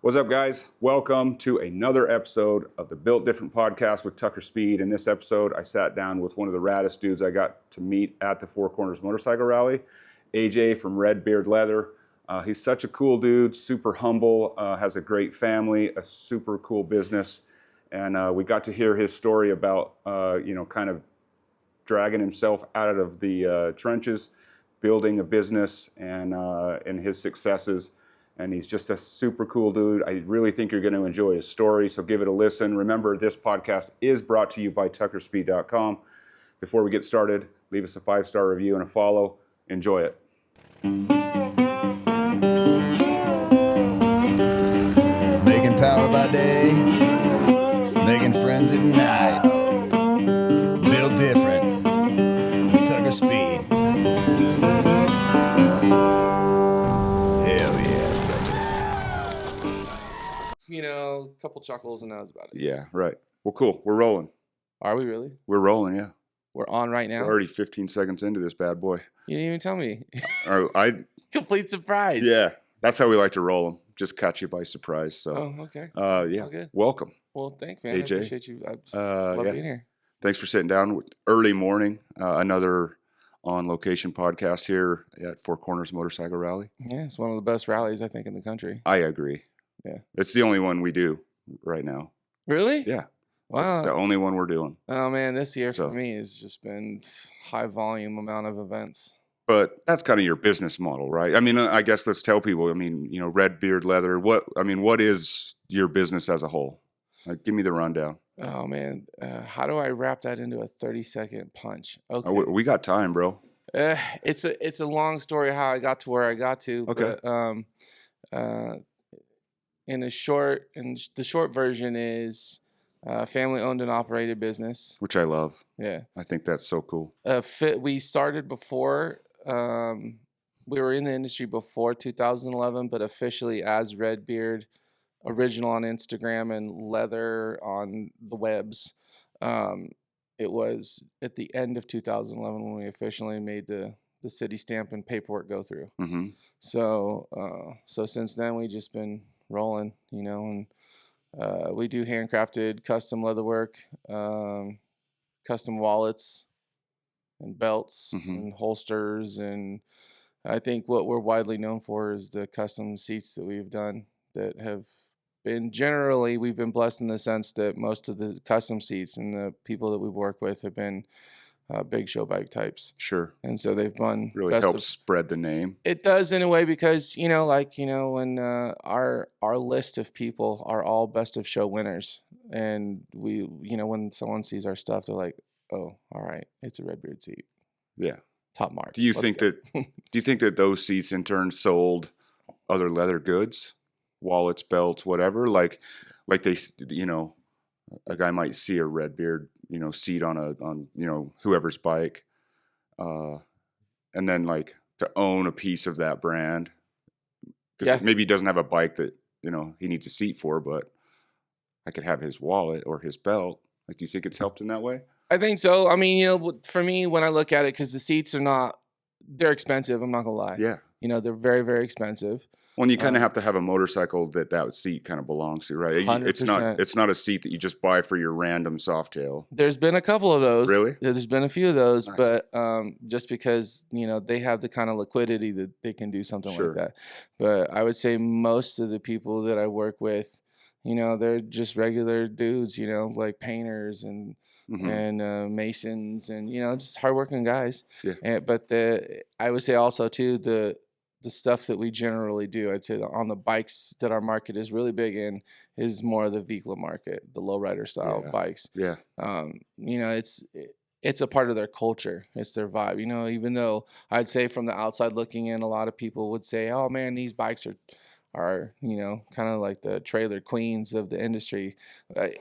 What's up, guys? Welcome to another episode of the Built Different podcast with Tucker Speed. In this episode, I sat down with one of the raddest dudes I got to meet at the Four Corners Motorcycle Rally, AJ from Red Beard Leather. He's such a cool dude, super humble, has a great family, a super cool business. And we got to hear his story about, kind of dragging himself out of the trenches, building a business, and his successes. And he's just a super cool dude. I really think you're going to enjoy his story, so give it a listen. Remember, this podcast is brought to you by TuckerSpeed.com. Before we get started, leave us a 5-star review and a follow. Enjoy it. Making power by day, making friends at night. Built different. Tucker Speed. Hell yeah, brother. A couple chuckles, and that was about it. Yeah, right. Well, cool. We're rolling. Are we really? We're rolling, yeah. We're on right now? We're already 15 seconds into this bad boy. You didn't even tell me. Complete surprise. Yeah, that's how we like to roll them. Just catch you by surprise. So, Oh, okay. yeah, All good. welcome. Well, thanks, man. AJ. I appreciate you. I just love Yeah. being here. Thanks for sitting down. Early morning, another on-location podcast here at Four Corners Motorcycle Rally. Yeah, it's one of the best rallies, I think, in the country. I agree. Yeah. It's the only one we do right now. Really? Yeah. Wow. It's the only one we're doing. Oh, man, this year So- for me has just been high volume amount of events. But that's kind of your business model, right? I mean, I guess let's tell people, Red Beard Leather, what is your business as a whole? Like, give me the rundown. Oh, man. How do I wrap that into a 30-second punch? Okay. We got time, bro. It's a long story how I got to where I got to. Okay. But, the short version is family owned and operated business. Which I love. Yeah. I think that's so cool. We started before. We were in the industry before 2011, but officially as Red Beard, original on Instagram and leather on the webs. It was at the end of 2011 when we officially made the city stamp and paperwork go through. Mm-hmm. So since then we just been rolling, and we do handcrafted custom leather work, custom wallets and belts Mhm. and holsters, and I think what we're widely known for is the custom seats that we've done that have been we've been blessed in the sense that most of the custom seats and the people that we work with have been big show bike types. Sure. And so they've won Really helps spread the name. It does in a way because, when our list of people are all best of show winners, and we, when someone sees our stuff, they're like, oh, all right, it's a Red Beard seat. Yeah. Top mark. Do you Let's think go. that those seats in turn sold other leather goods, wallets, belts, whatever? Like they, a guy might see a Red Beard, seat on whoever's bike, and then like to own a piece of that brand, because maybe he doesn't have a bike that he needs a seat for, but I could have his wallet or his belt. Like, do you think it's helped in that way? I think so. I mean, for me, when I look at it, because the seats they're expensive. I'm not gonna lie. Yeah. They're very, very expensive. Well, you kind of have to have a motorcycle that seat kind of belongs to, right? 100%. It's not a seat that you just buy for your random Softail. There's been a couple of those. Really? There's been a few of those, Nice. but just because, they have the kind of liquidity that they can do something Sure. like that. But I would say most of the people that I work with, they're just regular dudes, like painters and Mhm. and masons and, just hardworking guys. Yeah. But I would say also too, the stuff that we generally do, I'd say on the bikes that our market is really big in is more of the Vikla market, the lowrider style Yeah. bikes. Yeah. It's a part of their culture. It's their vibe. Even though I'd say from the outside looking in, a lot of people would say, "Oh man, these bikes are kind of like the trailer queens of the industry,"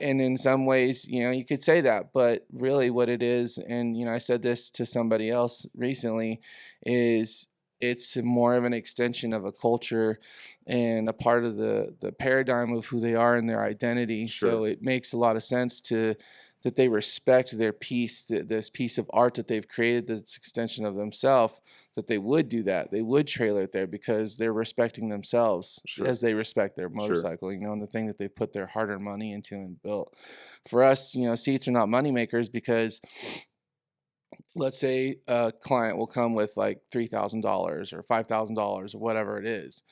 and in some ways, you could say that. But really, what it is, and I said this to somebody else recently, is it's more of an extension of a culture and a part of the paradigm of who they are and their identity. Sure. So it makes a lot of sense to that they respect their piece, this piece of art that they've created, this extension of themselves, that they would do that. They would trailer it there because they're respecting themselves Sure. as they respect their Sure. motorcycle, you know, and the thing that they put their hard-earned money into and built. For us, you know, seats are not money makers because let's say a client will come with like $3,000 or $5,000 or whatever it is.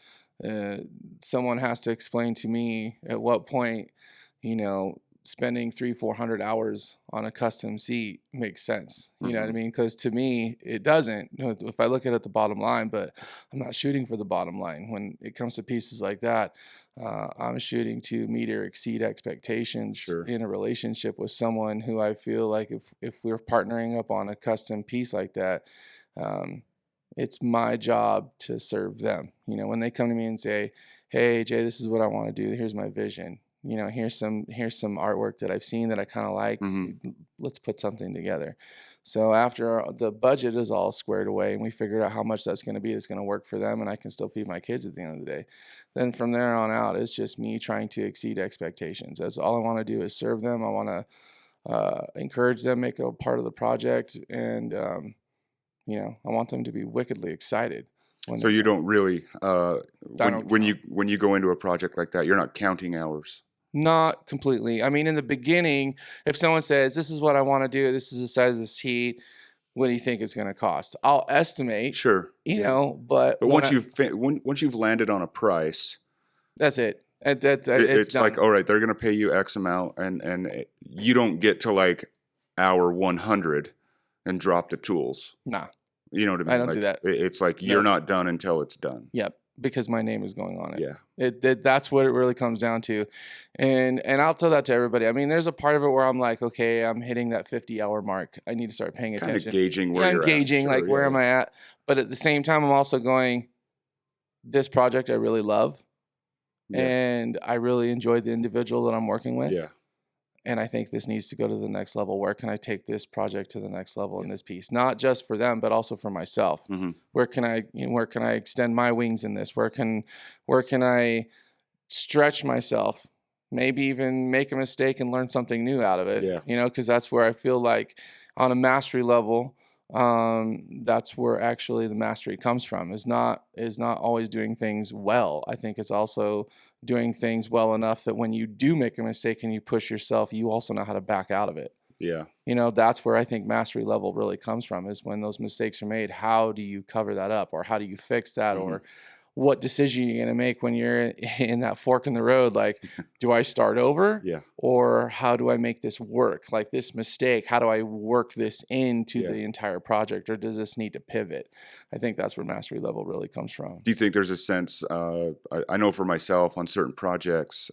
Someone has to explain to me at what point, you know, spending 300-400 hours on a custom seat makes sense. You know what I Mhm. mean? Because to me, it doesn't. You know, if I look at the bottom line, but I'm not shooting for the bottom line. When it comes to pieces like that, I'm shooting to meet or exceed expectations Sure. in a relationship with someone who I feel like if we're partnering up on a custom piece like that, um, it's my job to serve them. You know, when they come to me and say, "Hey, Jay, this is what I want to do. Here's my vision. You know, here's some artwork that I've seen that I kind of like. Mhm. Let's put something together." So after the budget is all squared away and we figured out how much that's going to be, it's going to work for them, and I can still feed my kids at the end of the day. Then from there on out, it's just me trying to exceed expectations. That's all I want to do is serve them. I want to encourage them, make a part of the project, and you know, I want them to be wickedly excited when So they you come. don't really I don't count. when you go into a project like that, you're not counting hours. Not completely. I mean, in the beginning, if someone says, "This is what I want to do. This is the size of the seat. What do you think it's going to cost?" I'll estimate, Sure. you Yeah. know, but But when once you've landed on a price, that's it. It's it's like, done. all right, they're going to pay you X amount, and you don't get to like hour 100 and drop the tools. Nah, You know what I I mean? don't do Like that. it's like you're No. not done until it's done. Yep, because my name is going on it. Yeah. That's what it really comes down to, and I'll tell that to everybody. I mean, there's a part of it where I'm like, okay, I'm hitting that 50-hour mark. I need to start paying Kind of attention. gauging where Yeah, I'm you're gauging at. like Sure, where yeah, am I at, but at the same time, I'm also going, this project I really love, yeah. and I really enjoy the individual that I'm working with. Yeah. And I think this needs to go to the next level. Where can I take this project to the next level in Yeah. this piece? Not just for them, but also for myself. hmm Where can I, you know, where can I extend my wings in this? Where can I stretch myself? Maybe even make a mistake and learn something new out of it. Yeah. You know, because that's where I feel like on a mastery level, that's where actually the mastery comes from. Is not always doing things well. I think it's also doing things well enough that when you do make a mistake and you push yourself, you also know how to back out of it. Yeah. You know, that's where I think mastery level really comes from, is when those mistakes are made, how do you cover that up, or how do you fix that, Mhm. or what decision you're going to make when you're in that fork in the road? Like, do I start over? Yeah. Or how do I make this work? Like this mistake, how do I work this into Yeah. the entire project, or does this need to pivot? I think that's where mastery level really comes from. Do you think there's a sense? I know for myself on certain projects,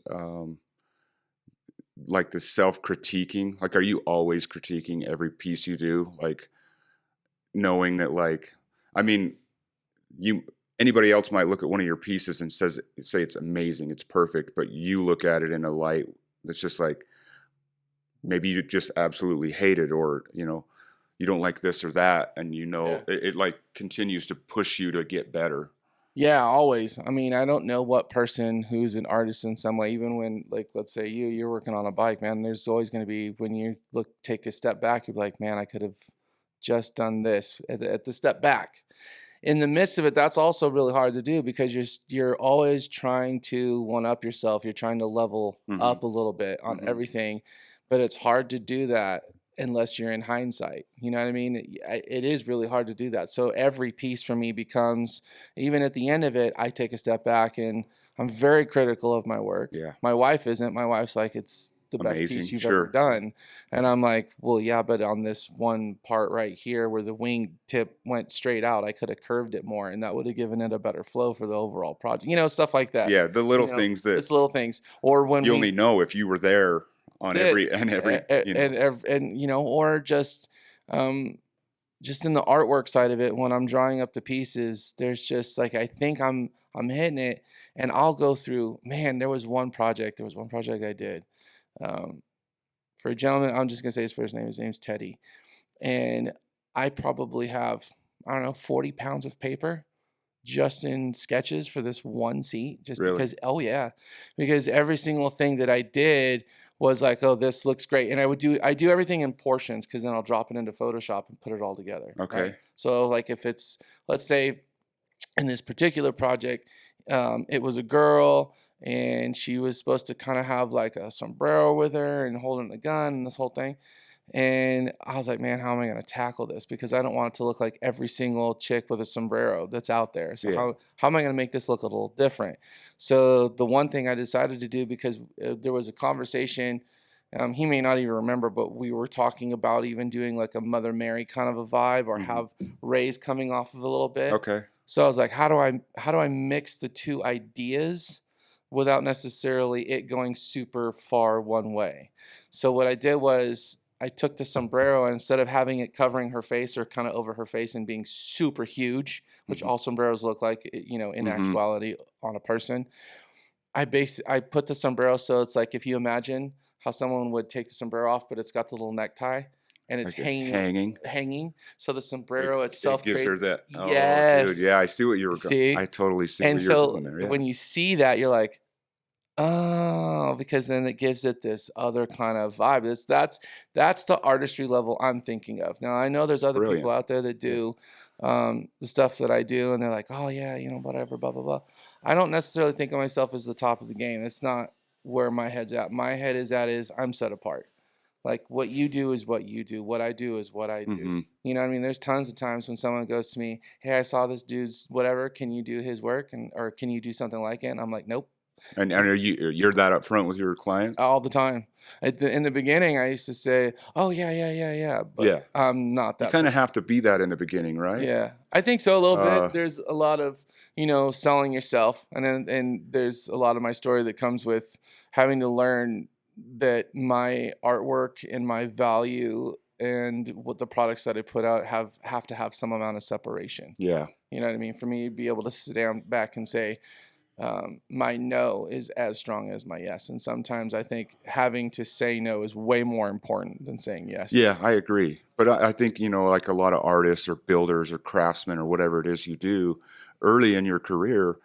like the self-critiquing. Like, are you always critiquing every piece you do? Like, knowing that, like, I mean, you anybody else might look at one of your pieces and say it's amazing, it's perfect, but you look at it in a light that's just like maybe you just absolutely hate it, or you don't like this or that, and Yeah. it like continues to push you to get better. Yeah, always. I mean, I don't know what person who's an artist in some way, even when, like, let's say you're working on a bike, man, there's always going to be, when you take a step back, you're like, man, I could have just done this at the step back. In the midst of it, that's also really hard to do because you're always trying to one up yourself. You're trying to level Mhm. up a little bit on Mhm. everything, but it's hard to do that unless you're in hindsight. You know what I mean? It is really hard to do that. So every piece for me becomes, even at the end of it, I take a step back and I'm very critical of my work. Yeah. My wife isn't. My wife's like, it's the best Amazing, piece you've sure. ever done. And I'm like, well, yeah, but on this one part right here where the wing tip went straight out, I could have curved it more, and that would have given it a better flow for the overall project. You know, stuff like that. Yeah, the little You know, things that it's little things. Or when you we only know if you were there on That's every it. and every And you know, or just in the artwork side of it, when I'm drawing up the pieces, there's just like, I think I'm hitting it, and I'll go through, man, there was one project I did for a gentleman. I'm just gonna say his first name. His name's Teddy, and I probably have, I don't know, 40 pounds of paper just in sketches for this one seat, just Really? because, oh yeah, because every single thing that I did was like, oh, this looks great. And I do everything in portions because then I'll drop it into Photoshop and put it all together. Okay. Right? So like if it's, let's say in this particular project, it was a girl and she was supposed to kind of have like a sombrero with her and holding a gun and this whole thing. And I was like, man, how am I going to tackle this? Because I don't want it to look like every single chick with a sombrero that's out there. So Yeah. how am I going to make this look a little different? So the one thing I decided to do, because there was a conversation, he may not even remember, but we were talking about even doing like a Mother Mary kind of a vibe, or have rays coming off of a little bit. Okay. So I was like, how do I mix the two ideas without necessarily it going super far one way? So what I did was I took the sombrero, and instead of having it covering her face or kind of over her face and being super huge, which all sombreros look like, in actuality on a person, I put the sombrero so it's like if you imagine how someone would take the sombrero off, but it's got the little necktie and it's Like hanging. So the sombrero itself it gives creates, her that. Oh, yes, dude, yeah, I see what you were see, I totally see and what you're so doing there. Yeah. when you see that, you're like, oh, because then it gives it this other kind of vibe. That's the artistry level I'm thinking of. Now I know there's other Brilliant. people out there that do the stuff that I do, and they're like, oh yeah, whatever, blah blah blah. I don't necessarily think of myself as the top of the game. It's not where my head's at. My head is I'm set apart. Like what you do is what you do. What I do is what I do. You know what I mean? There's tons of times when someone goes to me, hey, I saw this dude's whatever. Can you do his work? Or can you do something like it? And I'm like, nope. And are you're that upfront with your clients? All the time. In the beginning, I used to say, "Oh yeah," but Yeah. I'm not You that. kind of have to be that in the beginning, right? Yeah, I think so a little bit. There's a lot of selling yourself, and there's a lot of my story that comes with having to learn that my artwork and my value and what the products that I put out have to have some amount of separation. Yeah. You know what I mean? For me to be able to sit down back and say, my no is as strong as my yes. And sometimes I think having to say no is way more important than saying yes. Yeah, I agree. But I think, like a lot of artists or builders or craftsmen or whatever it is you do early in your career,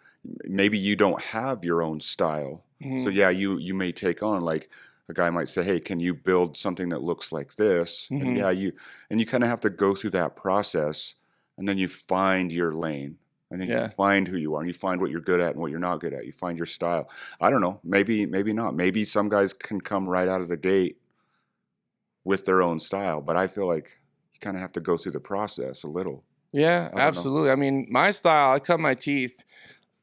maybe you don't have your own style. So yeah, you may take on, like a guy might say, hey, can you build something that looks like this? And yeah, you kind of have to go through that process, and then you find your lane. And then you find who you are, and you find what you're good at and what you're not good at. You find your style. I don't know. Maybe not. Maybe some guys can come right out of the gate with their own style, but I feel like you kind of have to go through the process a little. Yeah, absolutely. I mean, my style, I cut my teeth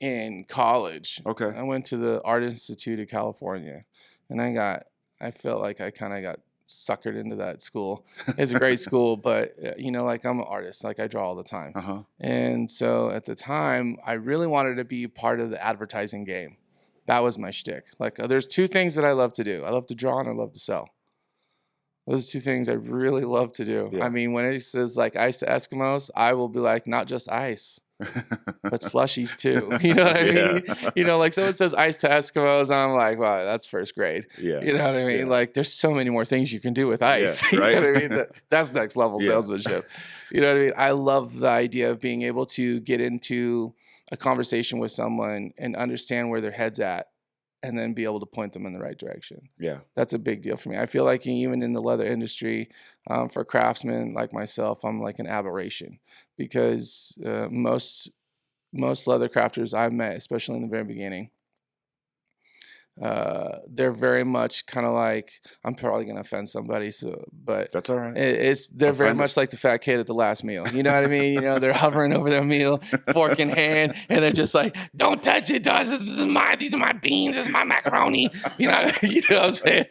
in college. Okay. I went to the Art Institute of California, and I felt like I kind of got suckered into that school. It's a great school, but like I'm an artist, like I draw all the time. And so at the time, I really wanted to be part of the advertising game. That was my shtick. Like there's two things that I love to do. I love to draw and I love to sell. Those two things I really love to do. Yeah. I mean, when it says like ice to Eskimos, I will be like, not just ice, but slushies too. You know what I mean? Like someone says ice to Eskimos, and I'm like, wow, that's first grade. Yeah. You know what I mean? Yeah. Like there's so many more things you can do with ice. Yeah, right? You know what I mean? That's next level salesmanship. You know what I mean? I love the idea of being able to get into a conversation with someone and understand where their head's at, and then be able to point them in the right direction. Yeah. That's a big deal for me. I feel like even in the leather industry, for craftsmen like myself, I'm like an aberration, because most leather crafters I've met, especially in the very beginning, they're very much kind of like, I'm probably gonna offend somebody, but that's all right. They're very much like the fat kid at the last meal. You know what I mean? They're hovering over their meal, fork in hand, and they're just like, "Don't touch it, Dust. These are my beans. This is my macaroni." You know what I'm saying?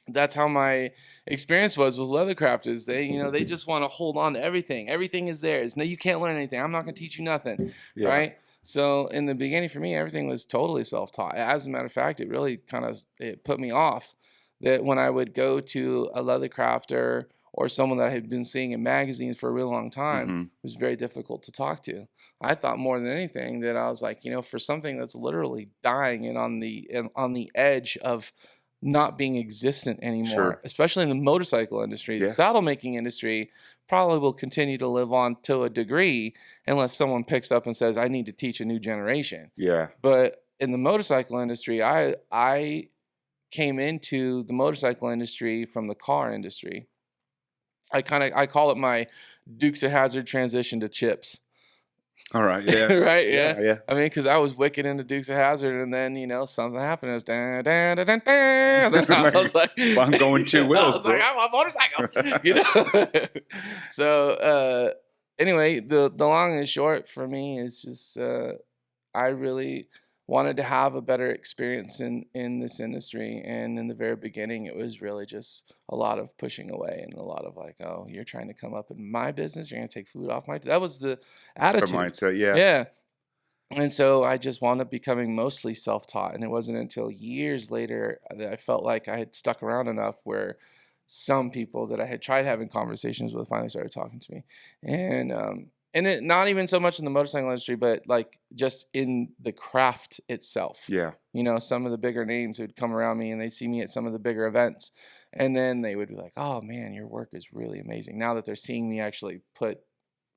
That's how my experience was with leather crafters. They just want to hold on to everything. Everything is theirs. No, you can't learn anything. I'm not going to teach you nothing. Yeah. Right? So in the beginning for me, everything was totally self-taught. As a matter of fact, it really it put me off that when I would go to a leather crafter or someone that I had been seeing in magazines for a real long time, it was very difficult to talk to. I thought more than anything that I was like, for something that's literally dying and on the edge of not being existent anymore, Sure. especially in the motorcycle industry. The Yeah. saddle making industry probably will continue to live on to a degree unless someone picks up and says, I need to teach a new generation. Yeah. But in the motorcycle industry, I came into the motorcycle industry from the car industry. I call it my Dukes of Hazzard transition to chips. All right. Yeah. Right? Yeah. Yeah. I mean, because I was wicked into Dukes of Hazzard, and then something happened. It was dan dan dan dan. Dan. Then I was like, Well, I'm going 2 I wheels, was bro. like, I'm a motorcycle. So anyway, the long and short for me is just I really wanted to have a better experience in this industry, and in the very beginning it was really just a lot of pushing away and a lot of like, oh, you're trying to come up in my business, you're going to take food off my, that was the The attitude. mindset. Yeah. Yeah. And so I just wound up becoming mostly self-taught, and it wasn't until years later that I felt like I had stuck around enough where some people that I had tried having conversations with finally started talking to me. And it, not even so much in the motorcycle industry, but like just in the craft itself. Yeah. Some of the bigger names would come around me and they'd see me at some of the bigger events, and then they would be like, oh man, your work is really amazing. Now that they're seeing me actually put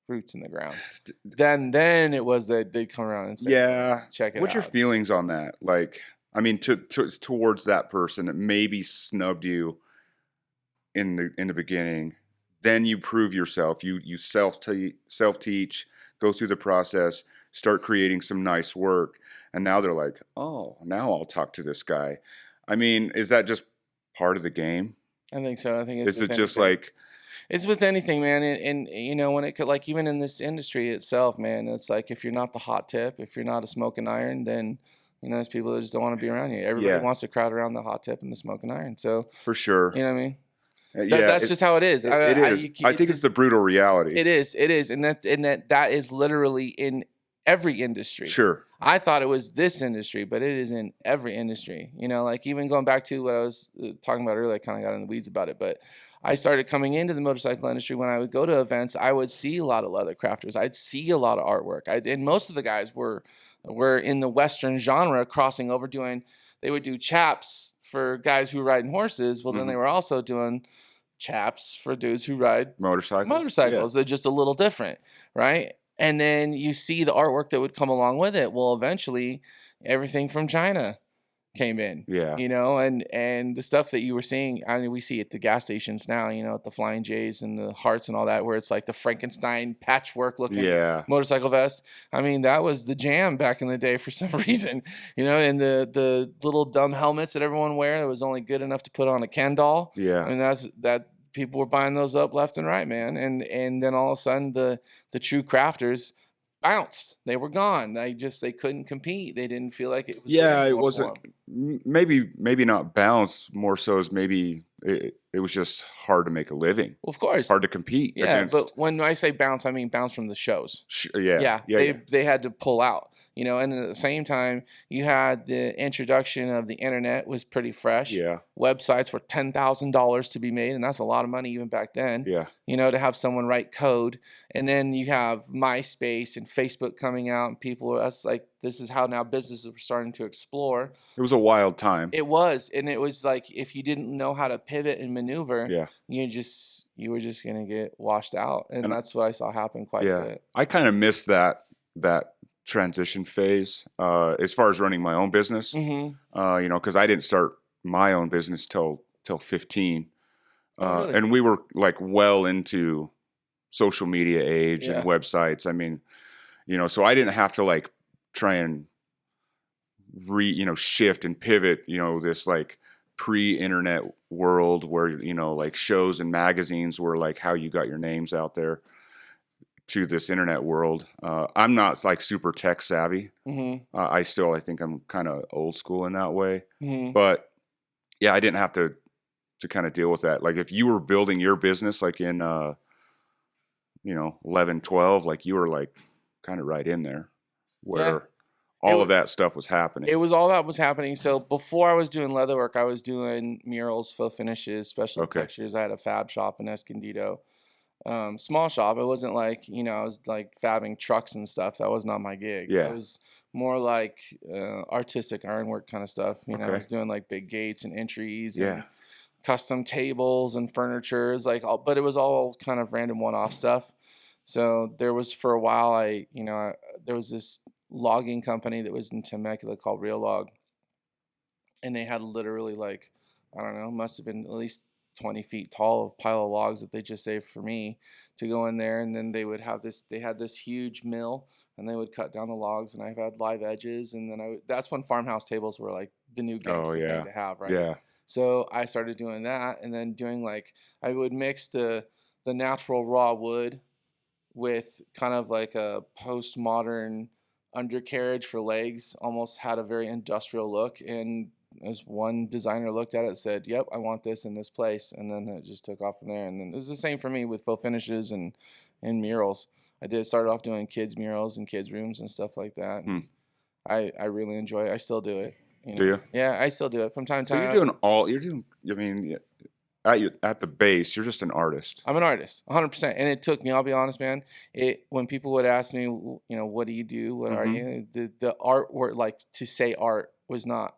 roots in the ground, then it was that they'd come around and say, Yeah. check it What's out. your feelings on that? Like, I mean, towards that person that maybe snubbed you in the beginning, then you prove yourself. You self teach, go through the process, start creating some nice work, and now they're like, oh, now I'll talk to this guy. I mean, is that just part of the game? I think so. I think it's Is it with just anything. like, It's with anything, man. And when it could, like, even in this industry itself, man, it's like if you're not the hot tip, if you're not a smoking iron, then there's people that just don't want to be around you. Everybody Yeah. wants to crowd around the hot tip and the smoking iron. So for sure? you know what I mean? Yeah, That's just how it is. it is. I think it's the brutal reality. It is, and that is literally in every industry. Sure. I thought it was this industry, but it is in every industry. Like even going back to what I was talking about earlier, I kind of got in the weeds about it, but I started coming into the motorcycle industry. When I would go to events, I would see a lot of leather crafters. I'd see a lot of artwork. And most of the guys were in the Western genre, crossing over they would do chaps for guys who ride horses. Well, then they were also doing chaps for dudes who ride Motorcycles. They're just a little different, right? And then you see the artwork that would come along with it. Well, eventually everything from China came in. Yeah. And the stuff that you were seeing, I mean, we see at the gas stations now, at the Flying J's and the Hearts and all that, where it's like the Frankenstein patchwork looking Yeah. motorcycle vest. I mean, that was the jam back in the day for some reason, and the little dumb helmets that everyone wear that was only good enough to put on a Ken doll. Yeah. And that people were buying those up left and right, man. And then all of a sudden the true crafters bounced. They were gone. They couldn't compete. They didn't feel like it was. Yeah, it for wasn't. them. Maybe not balance. More so as maybe it was just hard to make a living, Well, of course. hard to compete Yeah, against. but when I say bounce, I mean bounce from the shows. Yeah. They had to pull out. And at the same time, you had the introduction of the internet was pretty fresh. Yeah. Websites were $10,000 to be made, and that's a lot of money even back then. Yeah. To have someone write code. And then you have MySpace and Facebook coming out, and this is how now businesses are starting to explore. It was a wild time. It was, and it was like if you didn't know how to pivot and maneuver, Yeah. you were just gonna get washed out, and And that's what I saw happen quite a Yeah. bit. I kind of missed that transition phase as far as running my own business. Mm-hmm. Because I didn't start my own business till 15. Oh, really? And we were like well into social media age Yeah. and websites. I mean, so I didn't have to like try and shift and pivot, this like pre-internet world where, like shows and magazines were like how you got your names out there, to this internet world. I'm not like super tech savvy. Mm-hmm. I think I'm kind of old school in that way, Mm-hmm. but yeah, I didn't have to kind of deal with that. Like if you were building your business, like in, 11, 12, like you were like kind of right in there where all of that stuff was happening. It was all that was happening. So before I was doing leatherwork, I was doing murals, faux finishes, special Okay. textures. I had a fab shop in Escondido. small shop. It wasn't like, I was like fabbing trucks and stuff. That was not my gig. Yeah. It was more like artistic ironwork kind of stuff. I Okay. was doing like big gates and entries Yeah. and custom tables and furniture. Like all, but it was all kind of random one-off stuff. So there was for a while, there was this logging company that was in Temecula called Real Log, and they had literally like, I don't know, must have been at least 20 feet tall of pile of logs that they just saved for me to go in there. And then they had this huge mill, and they would cut down the logs, and I've had live edges. And then that's when farmhouse tables were like the new Oh, gangster yeah. thing to have, right? Yeah. So I started doing that, and then doing like, I would mix the natural raw wood with kind of like a postmodern undercarriage for legs, almost had a very industrial look. And as one designer looked at it, said, "Yep, I want this in this place," and then it just took off from there. And then it was the same for me with faux finishes and murals. I did started off doing kids murals and kids rooms and stuff like that. And I really enjoy it. I still do it. Do you? Yeah, I still do it from time to So time. I mean, at the base, you're just an artist. I'm an artist, 100%. And it took me, I'll be honest, man. When people would ask me, what do you do? What are you? The artwork, like to say art was not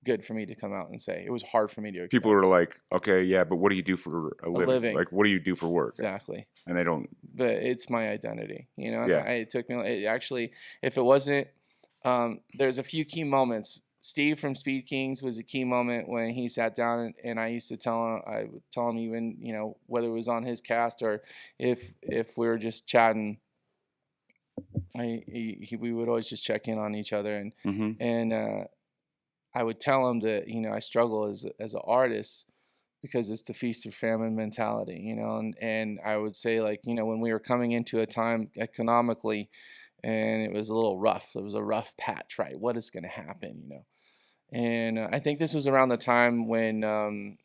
good for me to come out and say. It was hard for me to accept. People are like, okay, yeah, but what do you do for a living? Like, what do you do for work? Exactly. And they don't. But it's my identity, and Yeah. it took me, it actually, if it wasn't, there's a few key moments. Steve from Speed Kings was a key moment when he sat down, and I used to I would tell him even, whether it was on his cast or if we were just chatting, we would always just check in on each other. And I would tell him that, I struggle as an artist because it's the feast or famine mentality, and I would say, like, when we were coming into a time economically and it was a little rough, it was a rough patch, right? What is going to happen, And I think this was around the time when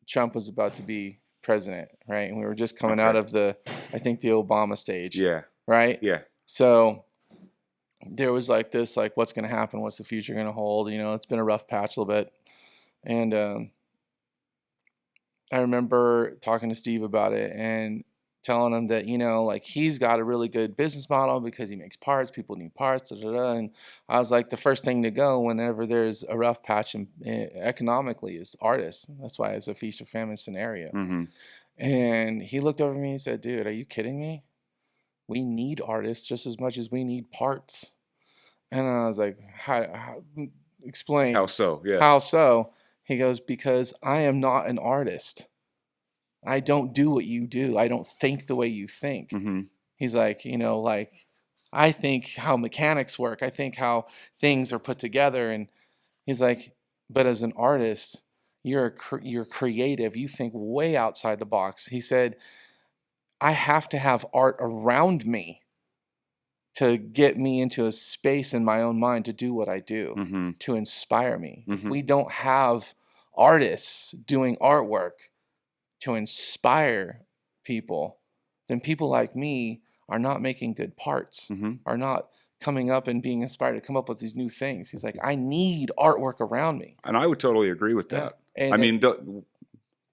Trump was about to be president, right? And we were just coming out of the Obama stage. Yeah. Right? Yeah. So there was like this, like, what's going to happen? What's the future going to hold? It's been a rough patch a little bit. And I remember talking to Steve about it and telling him that, like, he's got a really good business model because he makes parts, people need parts, and I was like, the first thing to go whenever there's a rough patch economically is artists. That's why it's a feast or famine scenario. And he looked over at me and said, "Dude, are you kidding me? We need artists just as much as we need parts." And I was like, how explain. How so? Yeah. How so? He goes, "Because I am not an artist. I don't do what you do. I don't think the way you think." He's like, like, I think how mechanics work. I think how things are put together. And he's like, but as an artist, you're creative. You think way outside the box. He said, I have to have art around me to get me into a space in my own mind to do what I do, to inspire me. If we don't have artists doing artwork to inspire people, then people like me are not making good parts, are not coming up and being inspired to come up with these new things. He's like, I need artwork around me. And I would totally agree with that. And I mean,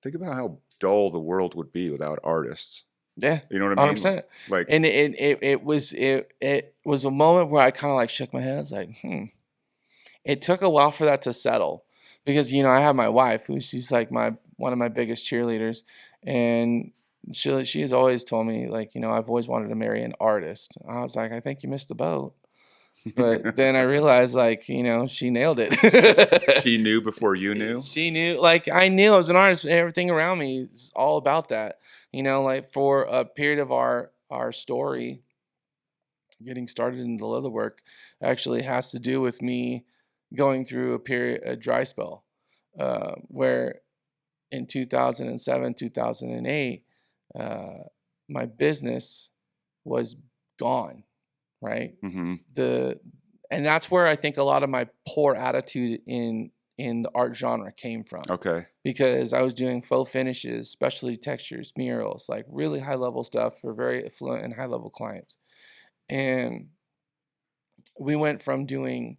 think about how dull the world would be without artists. Yeah, you know what I mean. 100%. Like, and it was a moment where I kind of like shook my head. I was like, It took a while for that to settle because I have my wife she's like one of my biggest cheerleaders, and she has always told me, like, I've always wanted to marry an artist. I was like, I think you missed the boat. But then I realized, like, she nailed it. She knew before you knew? She knew, like, I knew I was an artist. Everything around me is all about that. Like, for a period of our story, getting started in the leather work actually has to do with me going through a dry spell, where in 2007, 2008, my business was gone. Right. And that's where I think a lot of my poor attitude in the art genre came from. Okay. Because I was doing faux finishes, specialty textures, murals, like really high level stuff for very affluent and high level clients. And we went from doing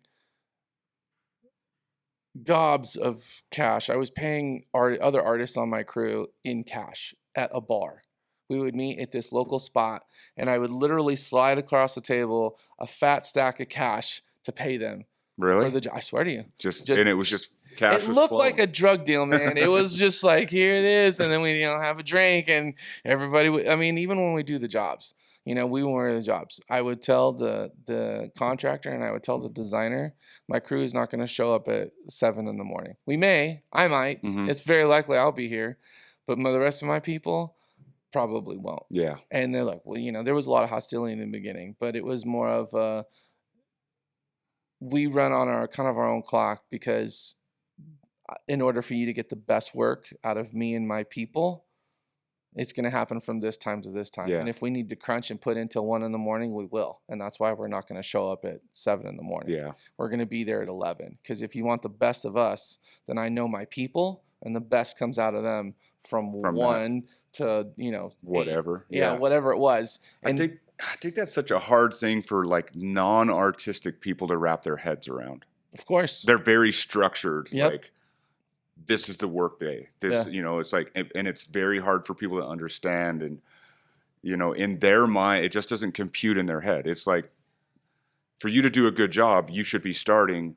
gobs of cash. I was paying other artists on my crew in cash at a bar. We would meet at this local spot, and I would literally slide across the table a fat stack of cash to pay them for Really? the job. I swear to you. Just Just and it was just cash it was looked flowing. like a drug deal, man. It was just like, here it is, and then we, have a drink, and everybody would. I mean, even when we do the jobs, we weren't the jobs. I would tell the contractor, and I would tell the designer, my crew is not going to show up at 7 in the morning. I might. Mhm. It's very likely I'll be here, but the rest of my people probably won't. Yeah. And they're like, well, there was a lot of hostility in the beginning, but it was more of we run on our kind of our own clock, because in order for you to get the best work out of me and my people, it's going to happen from this time to this time. Yeah. And if we need to crunch and put in till 1 in the morning, we will. And that's why we're not going to show up at 7 in the morning. Yeah. We're going to be there at 11. Because if you want the best of us, then I know my people, and the best comes out of them from From that. 1 to, 8. Whatever. Yeah, whatever it was. I think that's such a hard thing for like non-artistic people to wrap their heads around. Of course. They're very structured. Yep. Like, this is the work day. This, it's like, and it's very hard for people to understand. And, in their mind, it just doesn't compute in their head. It's like, for you to do a good job, you should be starting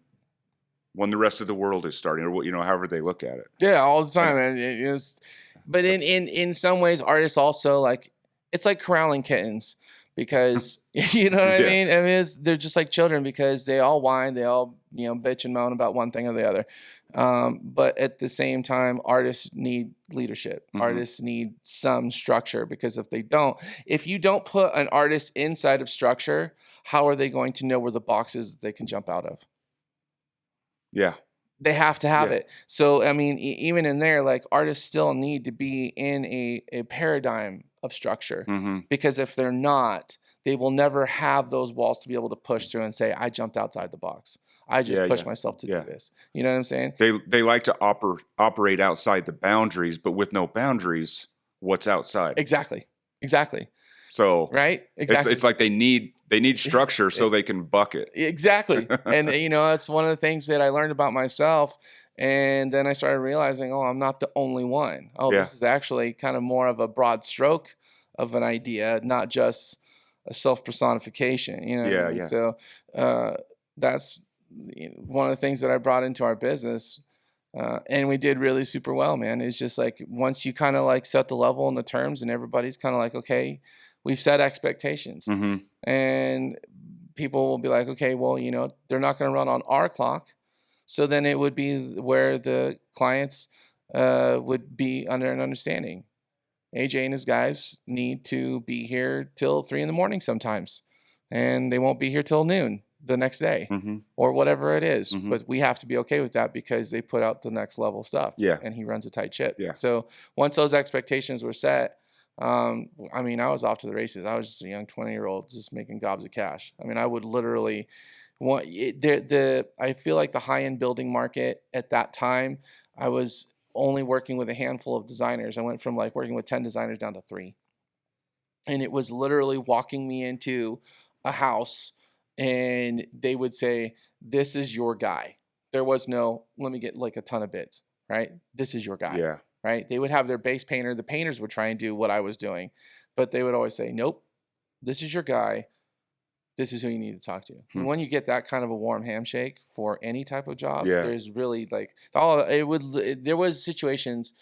when the rest of the world is starting, or however they look at it. Yeah, all the time. And it is, but in some ways, artists also it's like corralling kittens, because you know what I mean? I mean, they're just like children, because they all whine, they all bitch and moan about one thing or the other. But at the same time, artists need leadership. Mhm. Artists need some structure, because if you don't put an artist inside of structure, how are they going to know where the box is that they can jump out of? Yeah. They have to have Yeah. it. So, I mean, even in there, artists still need to be in a paradigm of structure, Mm-hmm. because if they're not, they will never have those walls to be able to push through and say, I jumped outside the box. I just pushed myself to do this. You know what I'm saying? They like to operate outside the boundaries, but with no boundaries, what's outside? Exactly. So Right? Exactly. it's like they need structure so they can buck it. Exactly. And that's one of the things that I learned about myself. And then I started realizing, I'm not the only one. This is actually kind of more of a broad stroke of an idea, not just a self-personification. Yeah. So that's one of the things that I brought into our business. And we did really super well, man. It's just like, once you kind of set the level and the terms, and everybody's kind of like, okay, we've set expectations. Mm-hmm. And people will be like, okay, well, they're not going to run on our clock. So then it would be where the clients would be under an understanding. AJ and his guys need to be here till 3 in the morning sometimes, and they won't be here till noon the next day, Mm-hmm. or whatever it is. Mhm. But we have to be okay with that, because they put out the next level stuff. Yeah. And he runs a tight ship. Yeah. So once those expectations were set, I was off to the races. I was just a young 20-year-old just making gobs of cash. I mean, I would literally I feel like the high-end building market at that time, I was only working with a handful of designers. I went from working with 10 designers down to 3. And it was literally walking me into a house, and they would say, this is your guy. There was no, let me get a ton of bids, right? This is your guy. Yeah. Right? They would have their base painter. The painters would try and do what I was doing, but they would always say, nope, this is your guy. This is who you need to talk to. And when you get that kind of a warm handshake for any type of job, there's really there was situations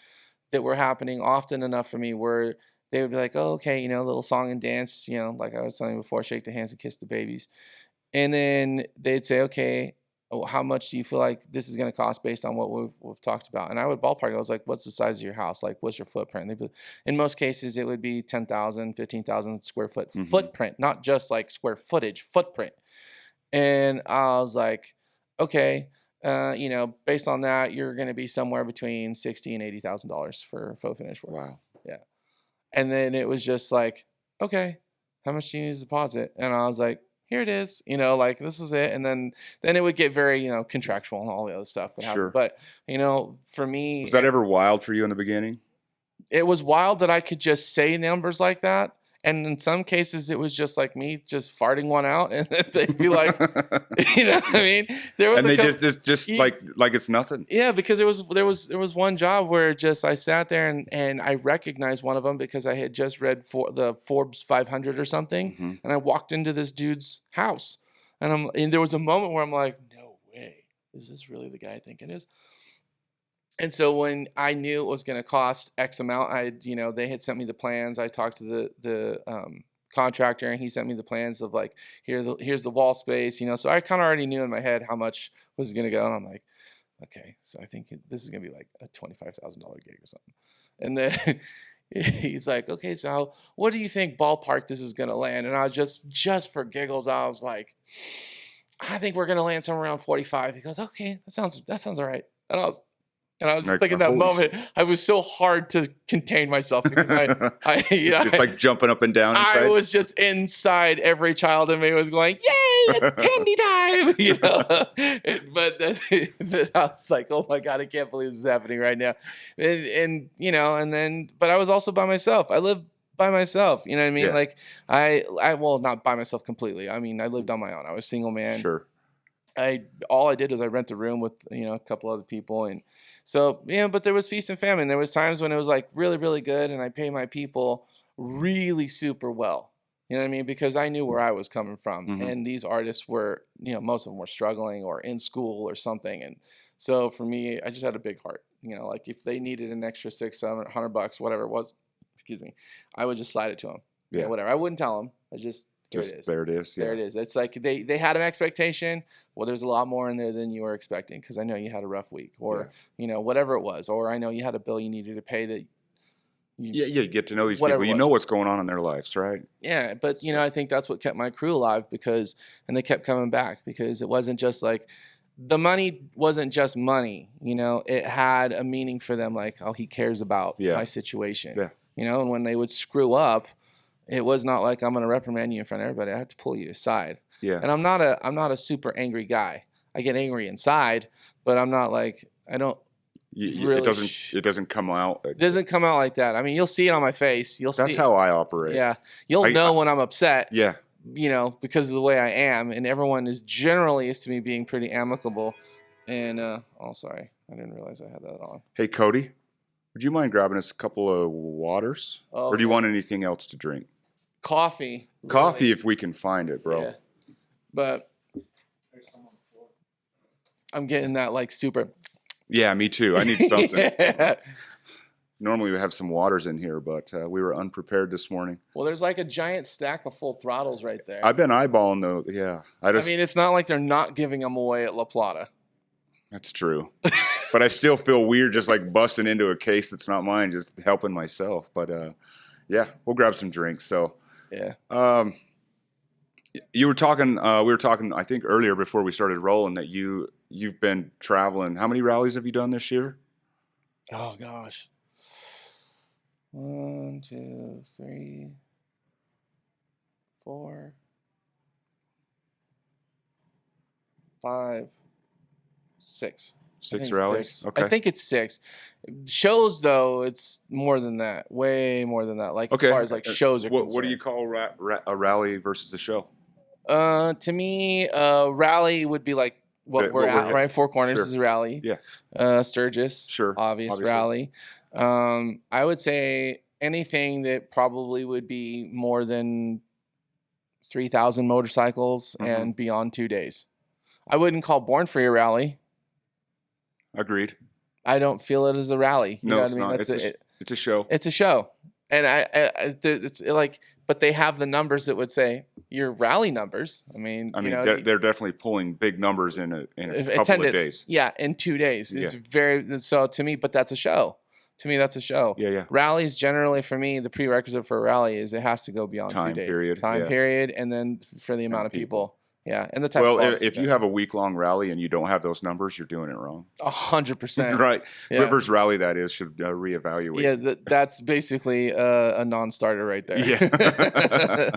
that were happening often enough for me where they would be like, oh, okay, a little song and dance, like I was telling you before, shake the hands and kiss the babies. And then they'd say, okay, how much do you feel like this is going to cost based on what we've talked about? And I would ballpark. I was like, what's the size of your house? What's your footprint? In most cases, it would be 10,000, 15,000 square foot footprint, not just square footage, footprint. And I was like, okay, based on that, you're going to be somewhere between $60,000 and $80,000 for faux finish work. Wow. Yeah. And then it was just like, okay, how much do you need as a deposit? And I was like, here it is, this is it. And then it would get very, contractual and all the other stuff would happen. Sure. But, for me, Was that ever wild for you in the beginning? it was wild that I could just say numbers like that And in some cases, it was just like me just farting one out, and then they'd be like, you know what I mean? There was And a they couple, just you- like it's nothing. yeah, because there was one job where just I sat there and I recognized one of them because I had just read for the Forbes 500 or something, Mhm. and I walked into this dude's house, and there was a moment where I'm like, no way, is this really the guy I think it is? And so when I knew it was going to cost X amount, they had sent me the plans. I talked to the contractor, and he sent me the plans of like, here's the wall space, So I kind of already knew in my head how much was going to go, and I'm like, okay, so I think this is going to be like a $25,000 gig or something. And then he's like, okay, so what do you think ballpark this is going to land? And I was just for giggles, I was like, I think we're going to land somewhere around 45. He goes, okay, that sounds all right. And I was just Like, like in that holy moment, I was so hard to contain myself because It's like jumping up and down inside. I was just inside. Every child in me was going, "Yay, it's candy time!" But I was like, "Oh my god, I can't believe this is happening right now." But I was also by myself. I lived by myself. You know what I mean? Yeah. Like well, not by myself completely. I mean, I lived on my own. I was a single man. Sure. All I did was I rent a room with a couple other people, and so but there was feast and famine. There was times when it was like really, really good, and I pay my people really super well. You know what I mean? Because I knew where I was coming from, Mhm. and these artists were, most of them were struggling or in school or something, and so for me, I just had a big heart. Like if they needed an extra $600-700, whatever it was, excuse me, I would just slide it to them. Yeah. Whatever. I wouldn't tell them. I just. Here it is. There it is. Yeah. There it is. It's like they had an expectation. Well, there's a lot more in there than you were expecting because I know you had a rough week or, whatever it was. Or I know you had a bill you needed to pay that. You get to know these Whatever people. it You was. know what's going on in their lives, right? Yeah, but I think that's what kept my crew alive and they kept coming back because it wasn't just like the money wasn't just money. It had a meaning for them. Like, oh, he cares about my situation. Yeah. And when they would screw up, it was not like I'm going to reprimand you in front of everybody. I have to pull you aside. Yeah. And I'm not a super angry guy. I get angry inside, but I'm not like I don't. Really it doesn't come out. It doesn't come out like that. I mean, you'll see it on my face. That's how I operate. Yeah, you'll know when I'm upset. Yeah. Because of the way I am, and everyone is generally used to me being pretty amicable. And sorry, I didn't realize I had that on. Hey, Cody, would you mind grabbing us a couple of waters, or do you want anything else to drink? Coffee. Coffee, really. if we can find it, bro. Yeah. But I'm getting that like super. Yeah, me too. I need something. Yeah. Normally we have some waters in here, but we were unprepared this morning. Well, there's like a giant stack of full throttles right there. I've been eyeballing those. Yeah, I mean, it's not like they're not giving them away at La Plata. That's true. But I still feel weird just like busting into a case that's not mine, just helping myself. But yeah, we'll grab some drinks. So yeah. You were talking. We were talking. I think earlier before we started rolling that you've been traveling. How many rallies have you done this year? Oh gosh. 1, 2, 3, 4, 5, 6. 6 rallies. 6. Okay. I think it's 6. Shows though, it's more than that. Way more than that. Like okay. as far as like shows are concerned. What do you call a rally versus a show? To me, rally would be like what we're at, right? Four Corners Sure. is a rally. Yeah. Sturgis, Sure. obviously. Rally. I would say anything that probably would be more than 3,000 motorcycles and beyond 2 days. I wouldn't call Born Free a rally. Agreed. I don't feel it as a rally. You know what I mean? Not. It's a show. It's a show, and it's like, but they have the numbers that would say your rally numbers. I mean, they're definitely pulling big numbers in a couple of days. Yeah, in 2 days. It's very so to me, but that's a show. To me, that's a show. Yeah. Rallies generally for me, the prerequisite for a rally is it has to go beyond 2 days. Time period, and then for the amount of people. Yeah, and the type. Well, if you have a week-long rally and you don't have those numbers, you're doing it wrong. 100%. Right. Yeah. Rivers Rally, that is, should reevaluate. Yeah, that's basically a non-starter right there. Yeah.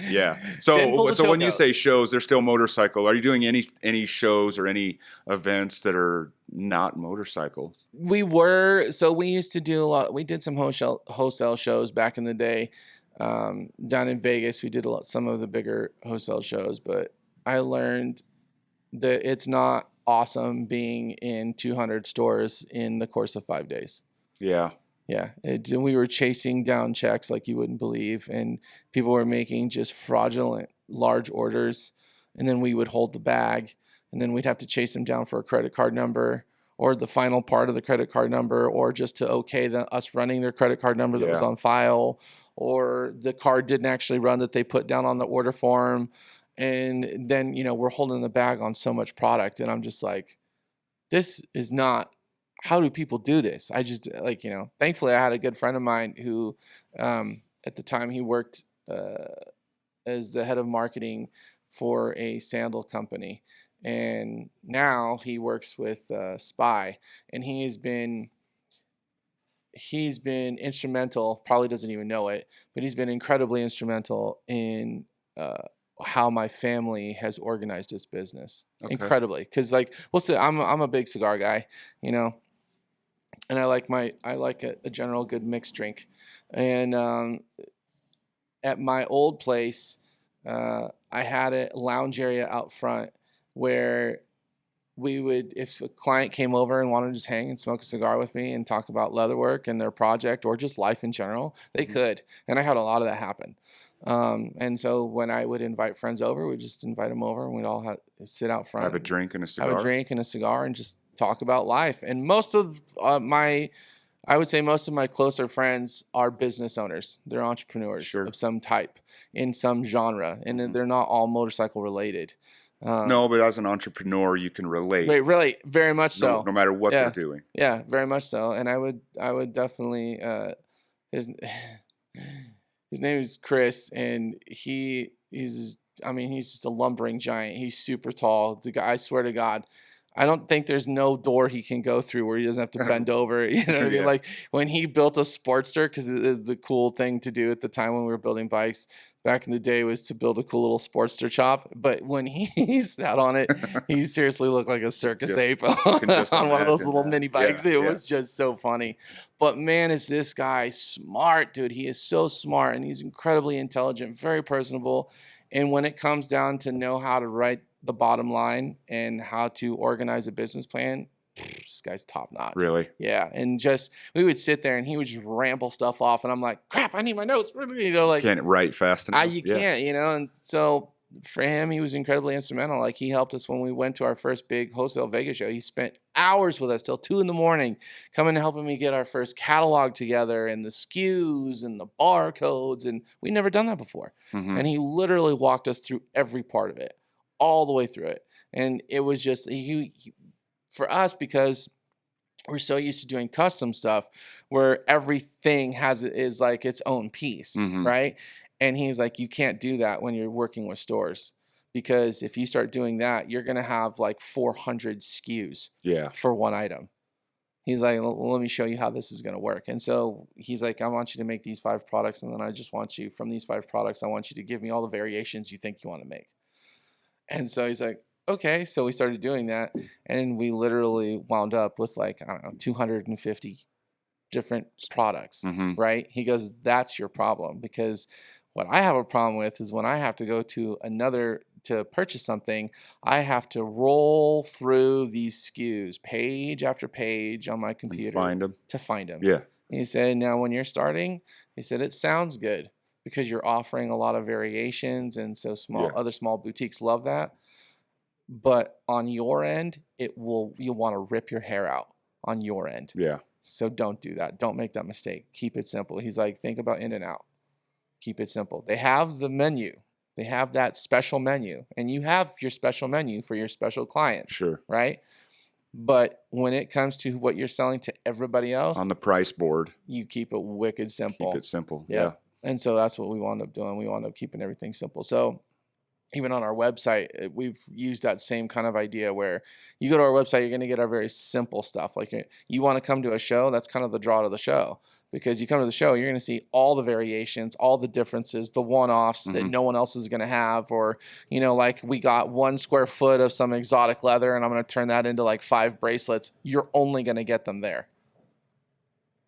Yeah. So when you say shows, they're still motorcycle. Are you doing any shows or any events that are not motorcycle? We used to do a lot. We did some wholesale shows back in the day. Down in Vegas, we did some of the bigger wholesale shows, but I learned that it's not awesome being in 200 stores in the course of 5 days. Yeah. Yeah, and we were chasing down checks like you wouldn't believe, and people were making just fraudulent large orders, and then we would hold the bag, and then we'd have to chase them down for a credit card number or the final part of the credit card number, or just to okay us running their credit card number that was on file, or the card didn't actually run that they put down on the order form, and then we're holding the bag on so much product, and I'm just like, this is not. How do people do this? I just thankfully I had a good friend of mine who, at the time he worked as the head of marketing for a sandal company. And now he works with Spy, and he's been instrumental, probably doesn't even know it, but he's been incredibly instrumental in how my family has organized its business. Okay. Incredibly. Because I'm a big cigar guy, and I like a general good mixed drink. And at my old place, I had a lounge area out front where we would, if a client came over and wanted to just hang and smoke a cigar with me and talk about leatherwork and their project or just life in general, they could. And I had a lot of that happen. And so when I would invite friends over, we'd just invite them over and we'd all sit out front. Have a drink and a cigar. And just talk about life. And most of my closer friends are business owners. They're entrepreneurs of some type in some genre. And they're not all motorcycle related. No, but as an entrepreneur, you can relate. Really, very much so. No matter what they're doing. Yeah, very much so. And I would definitely, his name is Chris, and he's just a lumbering giant. He's super tall. The guy, I swear to God, I don't think there's no door he can go through where he doesn't have to bend over. You know what I mean? Like when he built a Sportster, because it is the cool thing to do at the time when we were building bikes back in the day, was to build a cool little Sportster chop. But when he sat on it, he seriously looked like a circus ape on one of those little mini bikes. It was just so funny. But man, is this guy smart, dude. He is so smart, and he's incredibly intelligent, very personable. And when it comes down to know how to write the bottom line and how to organize a business plan, this guy's top notch. Really? Yeah. And we would sit there and he would just ramble stuff off, and I'm like, crap, I need my notes. Can't write fast enough. You can't, and so for him, he was incredibly instrumental. Like he helped us when we went to our first big wholesale Vegas show. He spent hours with us till 2 a.m, coming and helping me get our first catalog together and the SKUs and the barcodes. And we'd never done that before. Mm-hmm. And he literally walked us through every part of it, all the way through it. And it was just for us, because we're so used to doing custom stuff where everything is like its own piece, right? And he's like, you can't do that when you're working with stores, because if you start doing that, you're going to have like 400 SKUs for one item. He's like, well, let me show you how this is going to work. And so he's like, I want you to make these 5 products. And then I just want you, from these 5 products, I want you to give me all the variations you think you want to make. And so he's like, okay. So we started doing that. And we literally wound up with 250 different products, right? He goes, that's your problem. Because what I have a problem with is when I have to go to to purchase something, I have to roll through these SKUs page after page on my computer to find them. Yeah. And he said, now when you're starting, he said, it sounds good because you're offering a lot of variations. And so other small boutiques love that. But on your end, you'll want to rip your hair out on your end. Yeah. So don't do that. Don't make that mistake. Keep it simple. He's like, think about In-N-Out. Keep it simple. They have the menu. They have that special menu. And you have your special menu for your special client. Sure. Right? But when it comes to what you're selling to everybody else, on the price board, you keep it wicked simple. Keep it simple. Yeah. And so that's what we wound up doing. We wound up keeping everything simple. So even on our website, we've used that same kind of idea where you go to our website, you're going to get our very simple stuff. Like you want to come to a show, that's kind of the draw to the show. Because you come to the show, you're going to see all the variations, all the differences, the one-offs that no one else is going to have. Or, like we got 1 square foot of some exotic leather and I'm going to turn that into like 5 bracelets. You're only going to get them there.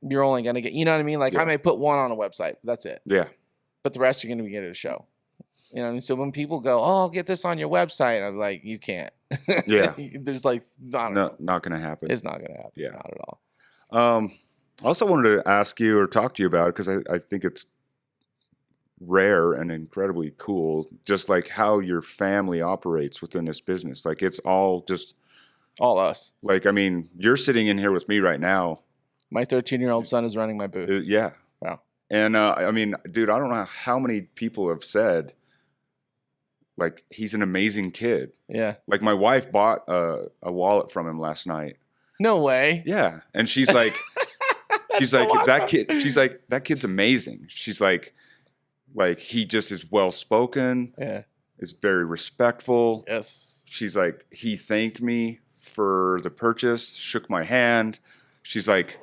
You're only going to get, you know what I mean? Like I may put 1 on a website. That's it. Yeah. but the rest you're going to get at a show. You know, and so when people go, "Oh, I'll get this on your website," I'm like, "You can't." Yeah. There's like, I don't know. Not going to happen. It's not going to happen. Yeah. Not at all. I also wanted to ask you or talk to you about it because I think it's rare and incredibly cool, just like how your family operates within this business. Like it's all just All us. like, I mean, you're sitting in here with me right now. My 13-year-old son is running my booth. Yeah. Wow. And I mean, dude, I don't know how many people have said, like, he's an amazing kid. Yeah. Like, my wife bought a wallet from him last night. No way. Yeah. And she's like, that kid's amazing. She's like he just is well spoken, Yeah. is very respectful. Yes. She's like, he thanked me for the purchase, shook my hand. She's like,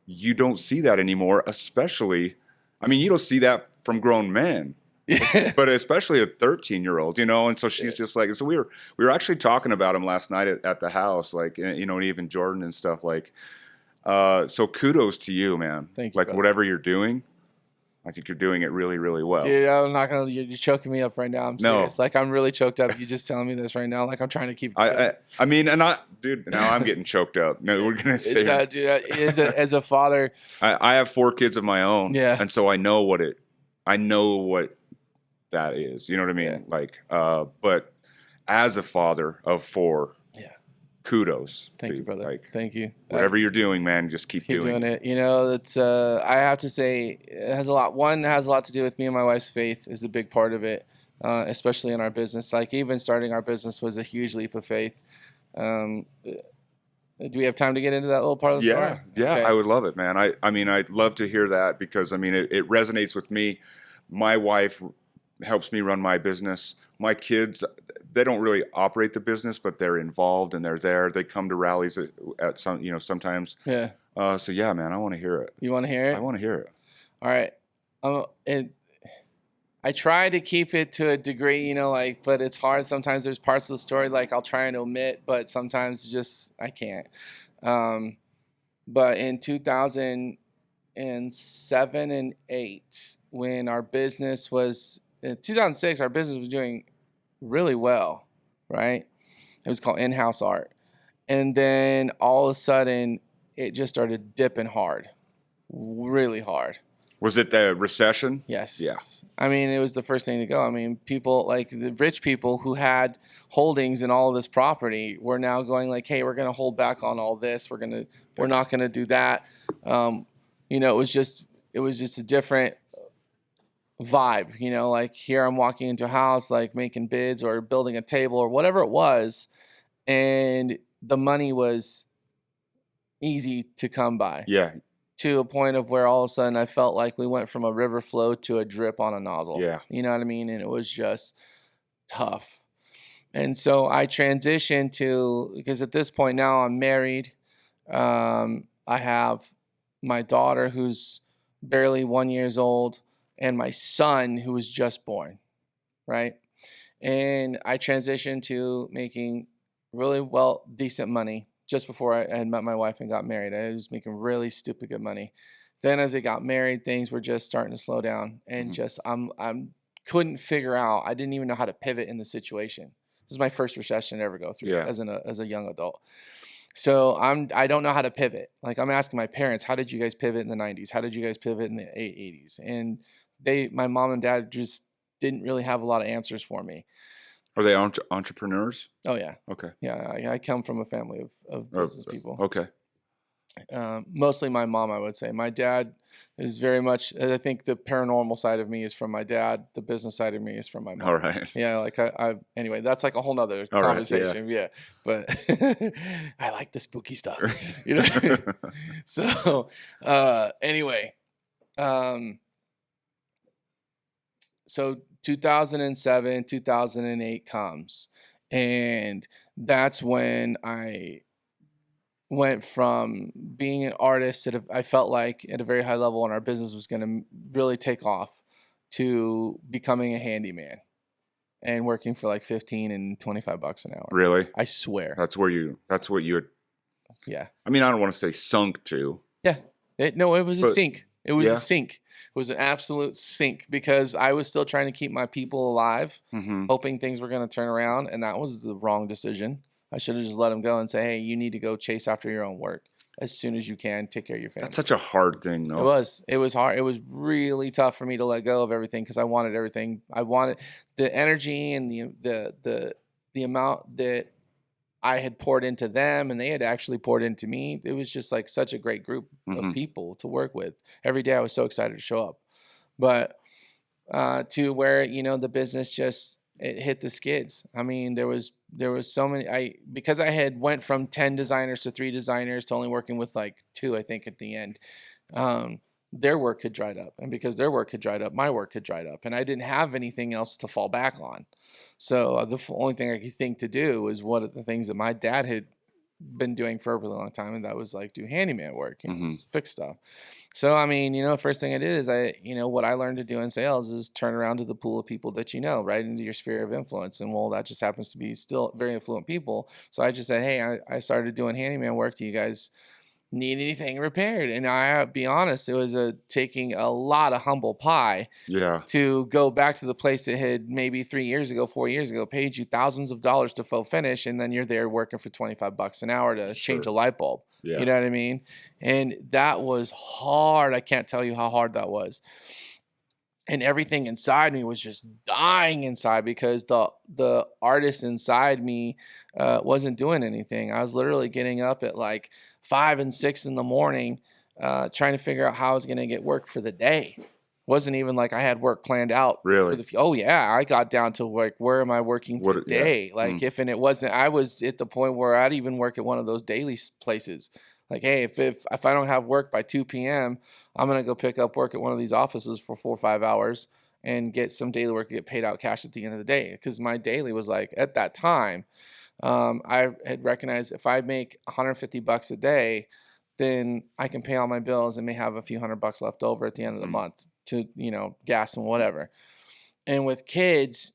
you don't see that anymore, especially, I mean, you don't see that from grown men, Yeah. but especially a 13-year-old, you know? And so she's just like, so we were actually talking about him last night at the house, like, you know, and even Jordan and stuff, like, so kudos to you, man. Thank you, like, brother. whatever you're doing, I think you're doing it really, really well. Dude, I'm not gonna. You're choking me up right now. I'm No. serious. Like I'm really choked up. You just telling me this right now. Like I'm trying to keep. I mean, and dude, now I'm getting choked up. No, we're gonna say, Dude, as a father. I have 4 kids of my own, Yeah. and so I know what that is. You know what I mean? Yeah. Like, but as a father of 4, Yeah. kudos. Thank you, dude. brother. Like, Thank you. whatever you're doing, man, just keep doing it. You know, it's I have to say it has a lot. One, it has a lot to do with me and my wife's faith is a big part of it, especially in our business. Like even starting our business was a huge leap of faith. Do we have time to get into that little part of the story? Yeah, Okay. I would love it, man. I mean, I'd love to hear that because I mean, it resonates with me. My wife helps me run my business. My kids, they don't really operate the business, but they're involved and they're there. They come to rallies at some, you know, sometimes. Yeah. So yeah, man, I want to hear it. You want to hear it? I want to hear it. All right. I try to keep it to a degree, you know, like, but it's hard. Sometimes there's parts of the story like I'll try and omit, but sometimes just I can't. But in 2007 and 8, when our business was, in 2006, our business was doing really well, right? It was called In-House Art. And then all of a sudden, it just started dipping hard, really hard. Was it the recession? Yes. Yeah. I mean, it was the first thing to go. I mean, people like the rich people who had holdings in all of this property were now going like, "Hey, we're going to hold back on all this. We're not going to do that." You know, it was just a different vibe. You know, like here I'm walking into a house, like making bids or building a table or whatever it was, and the money was easy to come by. Yeah. To a point of where all of a sudden I felt like we went from a river flow to a drip on a nozzle. Yeah. You know what I mean? And it was just tough. And so I transitioned to, because at this point now I'm married. I have my daughter who's barely 1 year old and my son who was just born, right? And I transitioned to making really decent money. Just before I had met my wife and got married, I was making really stupid good money. Then as I got married, things were just starting to slow down, and just I'm couldn't figure out. I didn't even know how to pivot in the situation. This is my first recession to ever go through as a young adult. So I don't know how to pivot. Like I'm asking my parents, how did you guys pivot in the 90s? How did you guys pivot in the 80s? And my mom and dad just didn't really have a lot of answers for me. Are they entrepreneurs? Oh yeah. Okay. Yeah, I come from a family of business people. Okay. Mostly my mom, I would say. My dad is very much, I think the paranormal side of me is from my dad. The business side of me is from my mom. All right. Yeah, like anyway, that's like a whole nother All right, conversation. Yeah. But I like the spooky stuff, you know? So anyway, so 2007, 2008 comes, and that's when I went from being an artist I felt like at a very high level and our business was going to really take off to becoming a handyman and working for like 15 and 25 bucks an hour. Really? I swear. That's what you had. Yeah. I mean, I don't want to say sunk to. Yeah. It was a sink. It was Yeah. a sink. It was an absolute sink because I was still trying to keep my people alive, Mm-hmm. hoping things were going to turn around, and that was the wrong decision. I should have just let them go and say, "Hey, you need to go chase after your own work as soon as you can. Take care of your family." That's such a hard thing, It though. was. It was hard. It was really tough for me to let go of everything because I wanted everything. I wanted the energy and the amount that I had poured into them and they had actually poured into me. It was just like such a great group of Mm-hmm. people to work with. Every day I was so excited to show up. But to where, the business just it hit the skids. I mean, there was so many because I had went from 10 designers to 3 designers to only working with like 2, I think, at the end. Um, their work had dried up, and because their work had dried up, my work had dried up, and I didn't have anything else to fall back on. So only thing I could think to do was one of the things that my dad had been doing for a really long time, and that was like do handyman work, Mhm. just fix stuff. So I mean, first thing I did is what I learned to do in sales is turn around to the pool of people that right into your sphere of influence, and well, that just happens to be still very affluent people. So I just said, hey, I started doing handyman work. Do you guys need anything repaired? And I be honest, it was taking a lot of humble pie Yeah. to go back to the place that had maybe 3 years ago, 4 years ago, paid you thousands of dollars to faux finish, and then you're there working for $25 an hour to change a Sure. light bulb. Yeah. You know what I mean? And that was hard. I can't tell you how hard that was. And everything inside me was just dying inside because the artist inside me wasn't doing anything. I was literally getting up at like 5 and 6 in the morning, trying to figure out how I was going to get work for the day. Wasn't even like I had work planned out. Really? Oh yeah, I got down to like, where am I working What- yeah. today? Like it wasn't, I was at the point where I'd even work at one of those daily places. Like, hey, if I don't have work by 2 p.m., I'm gonna go pick up work at one of these offices for 4 or 5 hours and get some daily work and get paid out cash at the end of the day. Because my daily was like at that time, I had recognized if I make $150 a day, then I can pay all my bills and may have a few $100 left over at the end of the month to gas and whatever. And with kids,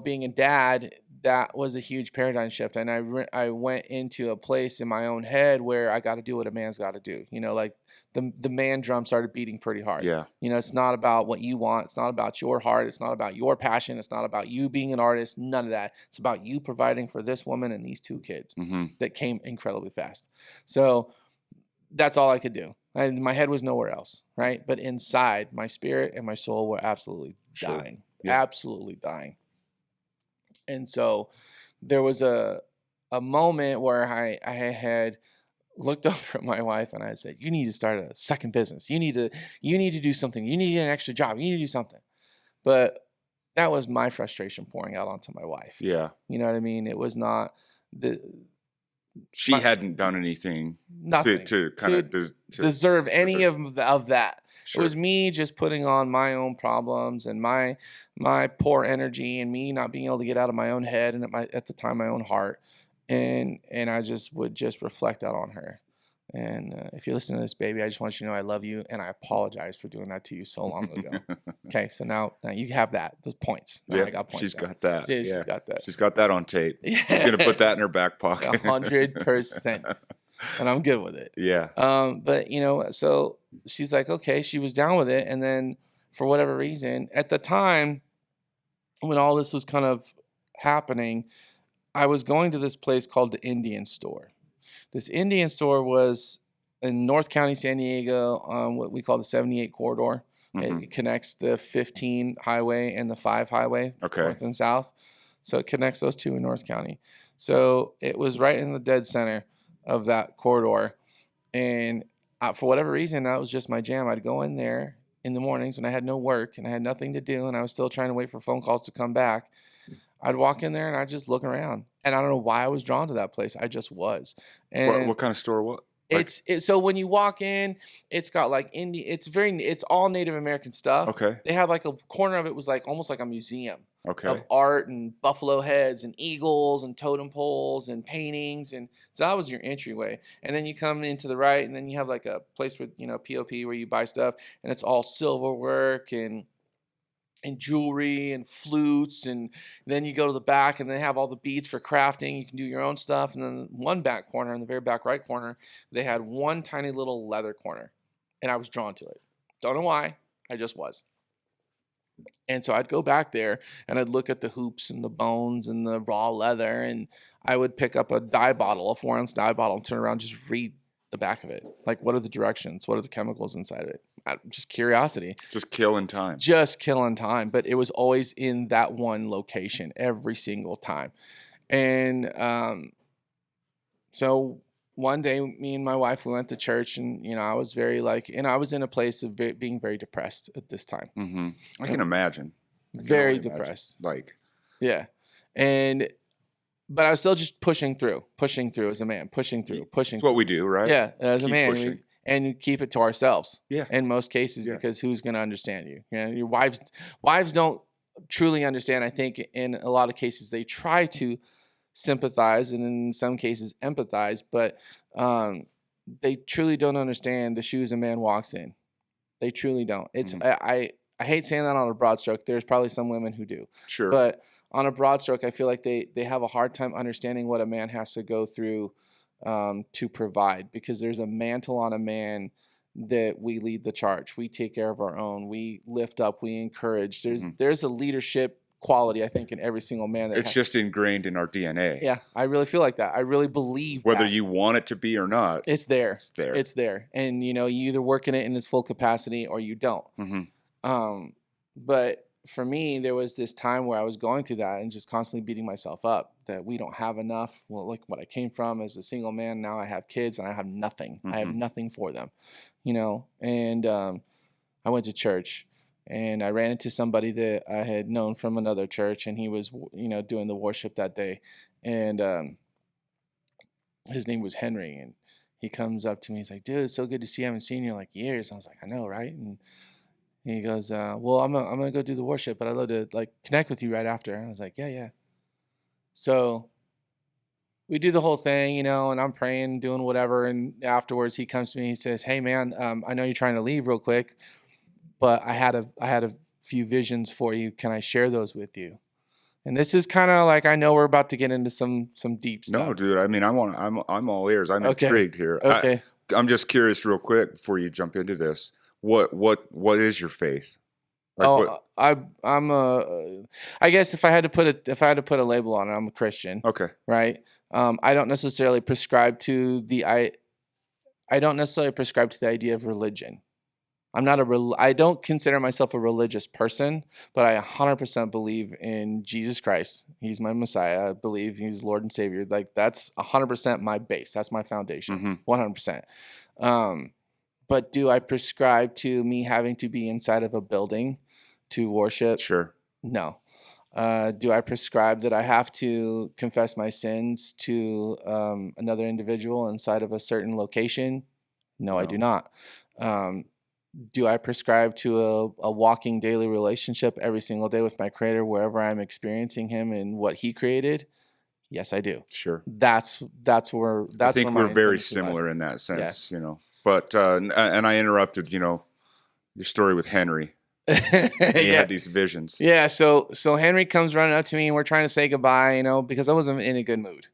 being a dad, that was a huge paradigm shift. And I went into a place in my own head where I got to do what a man's got to do. Like the man drum started beating pretty hard. Yeah. It's not about what you want. It's not about your heart. It's not about your passion. It's not about you being an artist. None of that. It's about you providing for this woman and these 2 kids Mm-hmm. that came incredibly fast. So that's all I could do. And my head was nowhere else, right? But inside, my spirit and my soul were absolutely Sure. dying. Yeah. Absolutely dying. And so there was a moment where I had looked over at my wife and I said, "You need to start a second business. You need to do something. You need to get an extra job. You need to do something." But that was my frustration pouring out onto my wife. Yeah. You know what I mean? It was not She hadn't done anything nothing to kind of deserve any of that. Sure. It was me just putting on my own problems and my poor energy and me not being able to get out of my own head and at the time my own heart, and I just would just reflect that on her. And if you're listening to this, baby, I just want you to know I love you and I apologize for doing that to you so long ago. Okay, so now you have those points. Now Yeah, I got points. she's now. got that. She's Yeah. got that. She's got that on tape. She's gonna put that in her back pocket. 100%, and I'm good with it. Yeah. But so she's like, okay, she was down with it. And then for whatever reason, at the time when all this was kind of happening, I was going to this place called the Indian Store. This Indian Store was in North County, San Diego, on what we call the 78 corridor. Mhm. It connects the 15 highway and the 5 highway, Okay. north and south. So it connects those 2 in North County. So it was right in the dead center of that corridor. And for whatever reason, that was just my jam. I'd go in there in the mornings when I had no work and I had nothing to do and I was still trying to wait for phone calls to come back. I'd walk in there and I'd just look around. And I don't know why I was drawn to that place. I just was. And What kind of store? What? so when you walk in, it's got like it's all Native American stuff. Okay. They had like a corner of it was like almost like a museum Okay. of art and buffalo heads and eagles and totem poles and paintings. And so that was your entryway. And then you come into the right and then you have like a place with, POP where you buy stuff and it's all silver work and jewelry and flutes. And then you go to the back and they have all the beads for crafting. You can do your own stuff. And then one back corner, in the very back right corner, they had one tiny little leather corner. And I was drawn to it. Don't know why. I just was. And so I'd go back there and I'd look at the hoops and the bones and the raw leather, and I would pick up a dye bottle, a 4-ounce dye bottle, and turn around and just read the back of it. Like, what are the directions? What are the chemicals inside of it? Just curiosity. Just killing time. Just killing time. But it was always in that one location every single time. And so one day, me and my wife, we went to church, and I was very I was in a place of being very depressed at this time. Mm-hmm. I can imagine. Very only imagine. depressed. Like, Yeah. But I was still just pushing through as a man, pushing through. it's what we do, right? Yeah, as Keep a man, pushing. and you keep it to ourselves. Yeah. In most cases, Yeah. because who's going to understand you? Your wives don't truly understand. I think in a lot of cases they try to sympathize and in some cases empathize, but they truly don't understand the shoes a man walks in. They truly don't. It's I hate saying that on a broad stroke. There's probably some women who do. Sure. But on a broad stroke, I feel like they have a hard time understanding what a man has to go through to provide, because there's a mantle on a man that we lead the charge. We take care of our own. We lift up. We encourage. There's a leadership quality, I think, in every single man. That it's just ingrained in our DNA. Yeah, I really feel like that. I really believe whether that. you want it to be or not. It's there. It's there. It's there. And you either work in it in its full capacity or you don't. Mm-hmm. But for me, there was this time where I was going through that and just constantly beating myself up that we don't have enough. Well, like what I came from as a single man, now I have kids and I have nothing. I have nothing for them, and I went to church and I ran into somebody that I had known from another church, and he was, doing the worship that day. And his name was Henry, and he comes up to me. He's like, "Dude, it's so good to see you. I haven't seen you in like years." I was like, "I know, right?" And he goes, "Well, I'm gonna go do the worship, but I'd love to connect with you right after." And I was like, "Yeah." So we do the whole thing, and I'm praying, doing whatever. And afterwards, he comes to me. He says, "Hey, man, I know you're trying to leave real quick, but I had a few visions for you. Can I share those with you?" And this is kind of like, I know we're about to get into some deep stuff. No, dude. I mean, I'm all ears. I'm intrigued here. Okay. I'm just curious, real quick, before you jump into this. What is your faith? I guess if I had to put a label on it, I'm a Christian. Okay. Right. I don't necessarily prescribe to the idea of religion. I don't consider myself a religious person, but I 100% believe in Jesus Christ. He's my Messiah. I believe he's Lord and Savior. Like, that's 100% my base. That's my foundation. 100%. But do I prescribe to me having to be inside of a building to worship? Sure. No. Do I prescribe that I have to confess my sins to another individual inside of a certain location? No, I do not. Do I prescribe to a walking daily relationship every single day with my Creator, wherever I'm experiencing Him and what He created? Yes, I do. Sure. That's where I think we're very similar in that sense, But and I interrupted, your story with Henry. He had these visions. Yeah. So Henry comes running up to me and we're trying to say goodbye, because I wasn't in a good mood,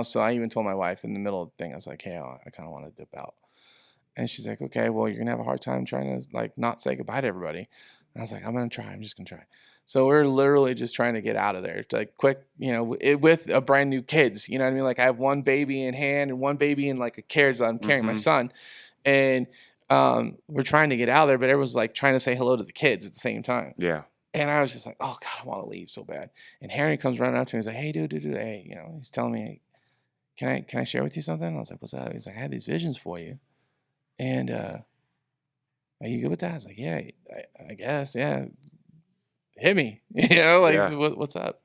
So I even told my wife in the middle of the thing, I was like, "Hey, I kind of want to dip out." And she's like, "Okay, well, you're gonna have a hard time trying to not say goodbye to everybody." And I was like, "I'm gonna try. I'm just gonna try." So we're literally just trying to get out of there, quick, with a brand new kids. You know what I mean? Like, I have one baby in hand and one baby in a carriage that I'm carrying, my son, and we're trying to get out of there, but everyone's trying to say hello to the kids at the same time. Yeah. And I was just like, "Oh God, I want to leave so bad." And Henry comes running up to me. He's like, "Hey, dude, hey," he's telling me, "Can I share with you something?" I was like, "What's up?" He's like, "I had these visions for you. And are you good with that?" I was like, "Yeah, I guess, yeah. Hit me, what's up?"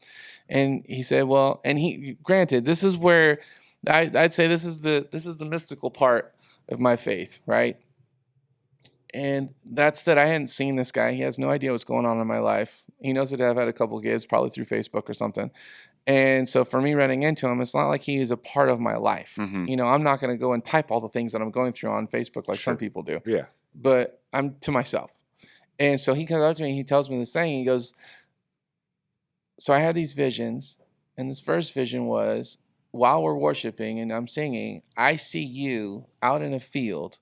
And he said, "Well," and granted, this is where I'd say this is the mystical part of my faith, right? And that's that I hadn't seen this guy. He has no idea what's going on in my life. He knows that I've had a couple of kids, probably through Facebook or something. And so for me running into him, it's not like he is a part of my life. I'm not going to go and type all the things that I'm going through on Facebook like some people do. Yeah. But I'm to myself. And so he comes up to me, he tells me this thing. He goes, "So I had these visions. And this first vision was, while we're worshiping and I'm singing, I see you out in a field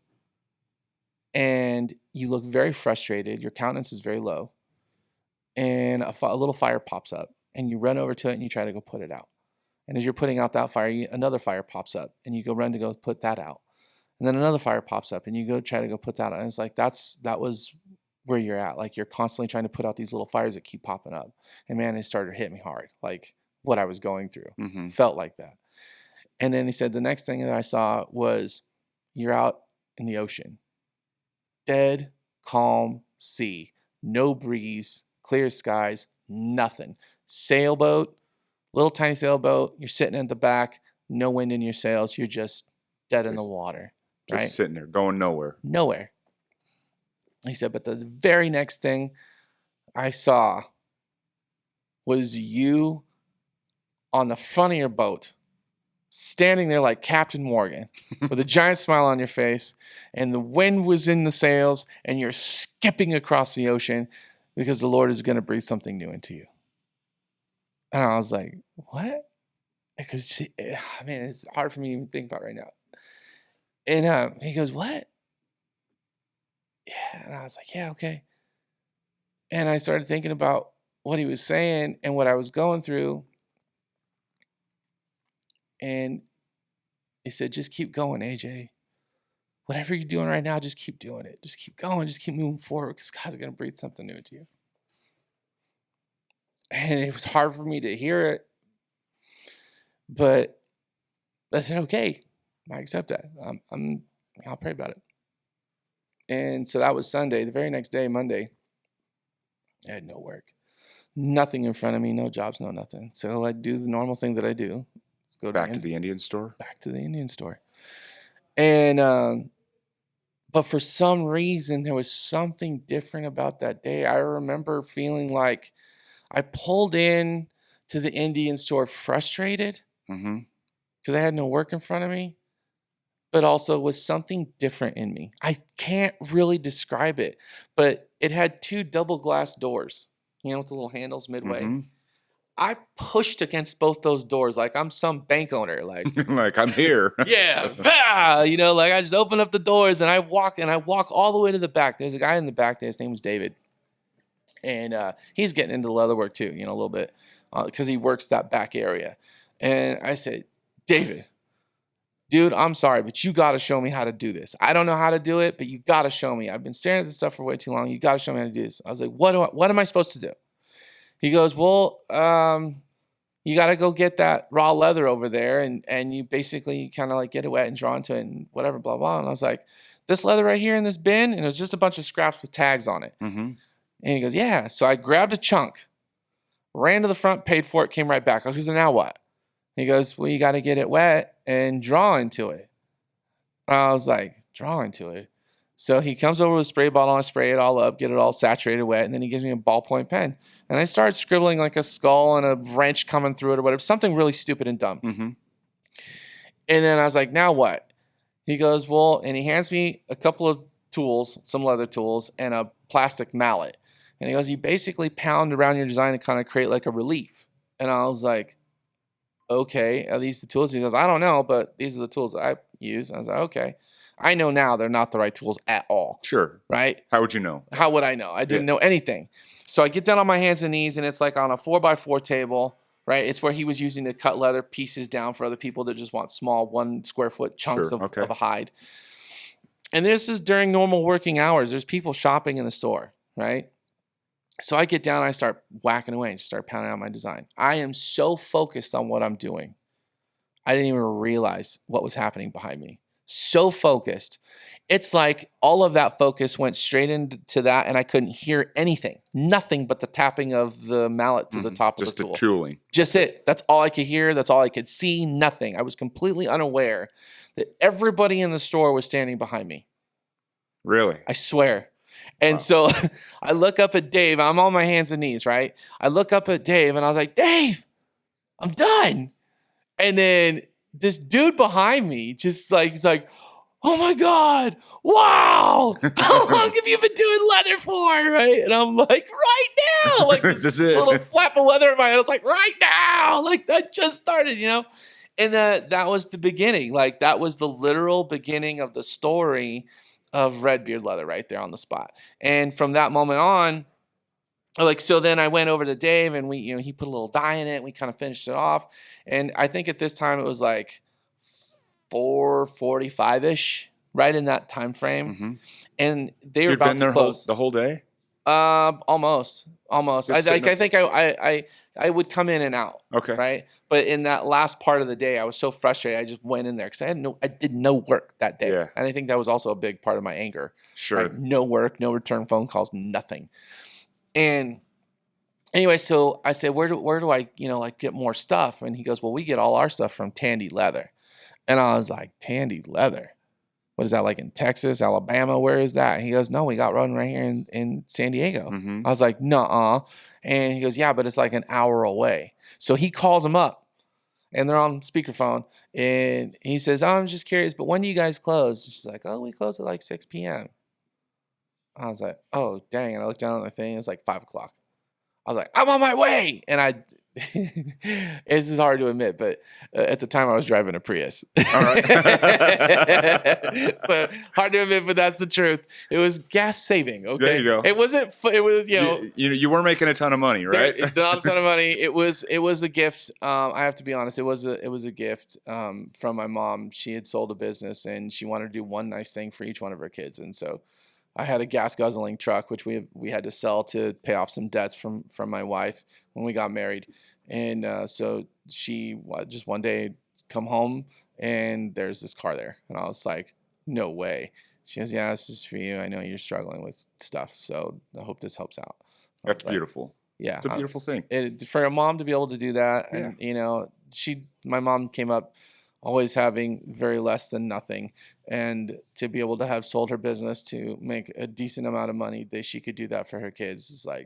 and you look very frustrated. Your countenance is very low, and a little fire pops up, and you run over to it and you try to go put it out. And as you're putting out that fire, another fire pops up, and you go run to go put that out. And then another fire pops up, and you go try to go put that out. And it's like that was where you're at. Like you're constantly trying to put out these little fires that keep popping up. And man, it started to hit me hard. Like what I was going through felt like that. And then he said the next thing that I saw was you're out in the ocean, dead, calm sea, no breeze, clear skies, nothing. Sailboat, little tiny sailboat. You're sitting at the back, no wind in your sails. You're just dead in the water. Just right? sitting there, going nowhere. Nowhere. He said, but the very next thing I saw was you on the front of your boat, standing there like Captain Morgan with a giant smile on your face, and the wind was in the sails, and you're skipping across the ocean because the Lord is going to breathe something new into you. And I was like, what? Because, I mean, it's hard for me to even think about right now. And he goes, what? Yeah. And I was like, yeah, okay. And I started thinking about what he was saying and what I was going through. And he said, just keep going, AJ. Whatever you're doing right now, just keep doing it. Just keep going. Just keep moving forward because God's going to breathe something new into you. And it was hard for me to hear it. But I said, okay, I accept that. I'll pray about it. And so that was Sunday. The very next day, Monday, I had no work. Nothing in front of me, no jobs, no nothing. So I do the normal thing that I do. Go back to the Indian store? Back to the Indian store. And, but for some reason, there was something different about that day. I remember feeling like I pulled in to the Indian store frustrated because I had no work in front of me, but also was something different in me. I can't really describe it, but it had two double glass doors, you know, with the little handles midway. I pushed against both those doors like I'm some bank owner. Like, like I'm here. Yeah. You know, like I just open up the doors and I walk all the way to the back. There's a guy in the back there. His name was David. And he's getting into leather work too, you know, a little bit because he works that back area. And I said, David, dude, I'm sorry, but you got to show me how to do this. I don't know how to do it, but you got to show me. I've been staring at this stuff for way too long. You got to show me how to do this. I was like, what am I supposed to do? He goes, well, you got to go get that raw leather over there. And you basically kind of like get it wet and draw into it and whatever, blah, blah. And I was like, this leather right here in this bin? And it was just a bunch of scraps with tags on it. And he goes, yeah. So I grabbed a chunk, ran to the front, paid for it, came right back. I goes, now what? He goes, well, you got to get it wet and draw into it. And I was like, draw into it? So he comes over with a spray bottle, and I spray it all up, get it all saturated wet, and then he gives me a ballpoint pen. And I started scribbling like a skull and a wrench coming through it or whatever, something really stupid and dumb. And then I was like, now what? He goes, well, and he hands me a couple of tools, some leather tools, and a plastic mallet. And he goes, you basically pound around your design to kind of create like a relief. And I was like, okay, are these the tools? He goes, I don't know, but these are the tools that I use. I was like, okay. I know now they're not the right tools at all. Sure. Right? How would you know? How would I know? I didn't know anything. So I get down on my hands and knees, and it's like on a 4x4 table, right? It's where he was using to cut leather pieces down for other people that just want small 1 square foot chunks of a hide. And this is during normal working hours. There's people shopping in the store, right? So I get down, I start whacking away and just start pounding out my design. I am so focused on what I'm doing. I didn't even realize what was happening behind me. So focused. It's like all of that focus went straight into that, and I couldn't hear anything. Nothing but the tapping of the mallet to the top of the tool. Just the tooling. Just it. That's all I could hear. That's all I could see. Nothing. I was completely unaware that everybody in the store was standing behind me. Really? I swear. And so I look up at Dave. I'm on my hands and knees, right? I look up at Dave, and I was like, Dave, I'm done. And then this dude behind me just like, he's like, oh my God, wow. How long have you been doing leather for? Right? And I'm like, right now. Like this is it. Little flap of leather in my head. I was like, right now. Like that just started, you know? And that was the beginning. Like that was the literal beginning of the story of Redbeard leather right there on the spot. And from that moment on, like, so then I went over to Dave and we, he put a little dye in it and we kind of finished it off. And I think at this time it was like 4:45-ish, right in that time frame. Mm-hmm. And they were You'd about been to there close. the whole day? Almost. Just I sitting up- think I would come in and out. Okay. Right. But in that last part of the day, I was so frustrated. I just went in there because I did no work that day. Yeah. And I think that was also a big part of my anger. Sure. Right? No work, no return phone calls, nothing. And anyway, so I said, where do I, like get more stuff? And he goes, well, we get all our stuff from Tandy Leather. And I was like, Tandy Leather? What is that, like in Texas, Alabama? Where is that? And he goes, no, we got one right here in San Diego. Mm-hmm. I was like, nuh-uh. And he goes, yeah, but it's like an hour away. So he calls him up and they're on speakerphone. And he says, oh, I'm just curious, but when do you guys close? She's like, oh, we close at like 6 p.m. I was like, oh, dang. And I looked down on the thing. It's like 5 o'clock. I was like, I'm on my way. And this is hard to admit, but at the time I was driving a Prius. All right. So hard to admit, but that's the truth. It was gas saving. Okay. There you go. It wasn't, it was, You were making a ton of money, right? not a ton of money. It was a gift. I have to be honest. It was a gift from my mom. She had sold a business and she wanted to do one nice thing for each one of her kids. And so I had a gas guzzling truck, which we had to sell to pay off some debts from my wife when we got married. And so she just one day come home and there's this car there. And I was like, no way. She goes, yeah, this is for you. I know you're struggling with stuff. So I hope this helps out. That's beautiful. Yeah. It's a beautiful thing. For a mom to be able to do that. Yeah. And, my mom came up always having very less than nothing, and to be able to have sold her business to make a decent amount of money that she could do that for her kids is like,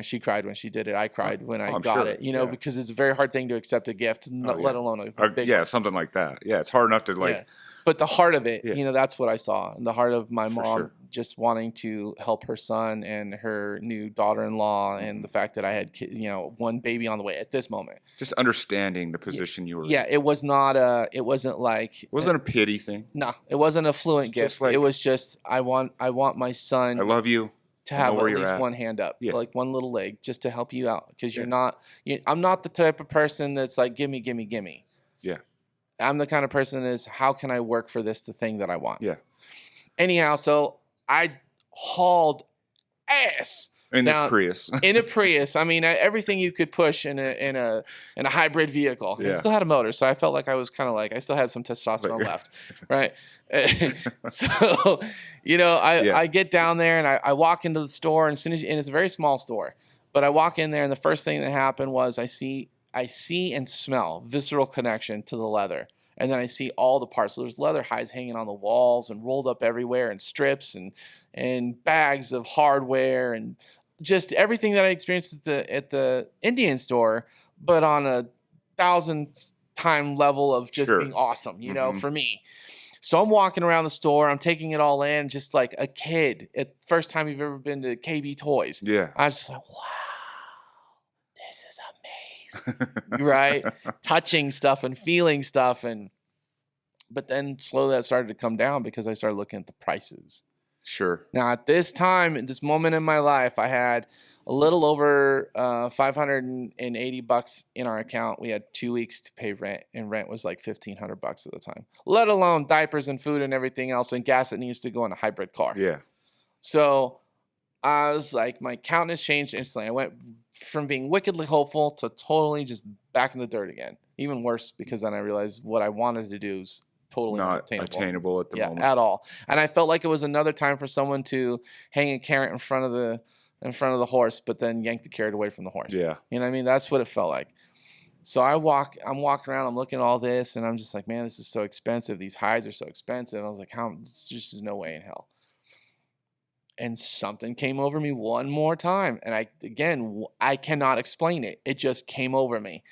she cried when she did it. I cried when I got it, because it's a very hard thing to accept a gift, let alone a big one. Something like that. Yeah, it's hard enough to But the heart of it, that's what I saw. And the heart of my For mom sure. just wanting to help her son and her new daughter-in-law, and the fact that I had, one baby on the way at this moment. Just understanding the position you were in. Yeah, it wasn't like. It wasn't a pity thing. No, it wasn't a fluent It's just gift. like- It was just, I want my son I love you. to I know have at where you're least at. one hand up, Yeah. like one little leg, just to help you out. Because Yeah. I'm not the type of person that's like, gimme, gimme, gimme. Yeah. I'm the kind of person that is, how can I work for the thing that I want? Yeah. Anyhow, so I hauled ass In Now- this Prius. in a Prius. I mean, everything you could push in a hybrid vehicle. Yeah. It still had a motor, so I felt like I was kind of like I still had some testosterone But- left, right? So, I get down there and I walk into the store, and as soon as, and it's a very small store, but I walk in there, and the first thing that happened was I see and smell visceral connection to the leather. And then I see all the parts. So there's leather hides hanging on the walls and rolled up everywhere, and strips and bags of hardware, and just everything that I experienced at the Indian store, but on a 1,000-time level of just Sure. being awesome, Mhm. for me. So I'm walking around the store, I'm taking it all in, just like a kid. At first time you've ever been to KB Toys. Yeah. I was just like, wow, this is amazing. Right? Touching stuff and feeling stuff. But then slowly that started to come down because I started looking at the prices. Sure. Now, at this time, at this moment in my life, I had a little over $580 in our account. We had 2 weeks to pay rent, and rent was like $1,500 at the time, let alone diapers and food and everything else, and gas that needs to go in a hybrid car. Yeah. So I was like, my countenance changed instantly. I went from being wickedly hopeful to totally just back in the dirt again. Even worse, because then I realized what I wanted to do is totally Not unattainable. attainable at the moment. At all. And I felt like it was another time for someone to hang a carrot in front of the horse, but then yank the carrot away from the horse. Yeah. You know what I mean? That's what it felt like. So I'm walking around, I'm looking at all this, and I'm just like, man, this is so expensive. These hides are so expensive. I was like, there's just no way in hell. And something came over me one more time. And I cannot explain it. It just came over me.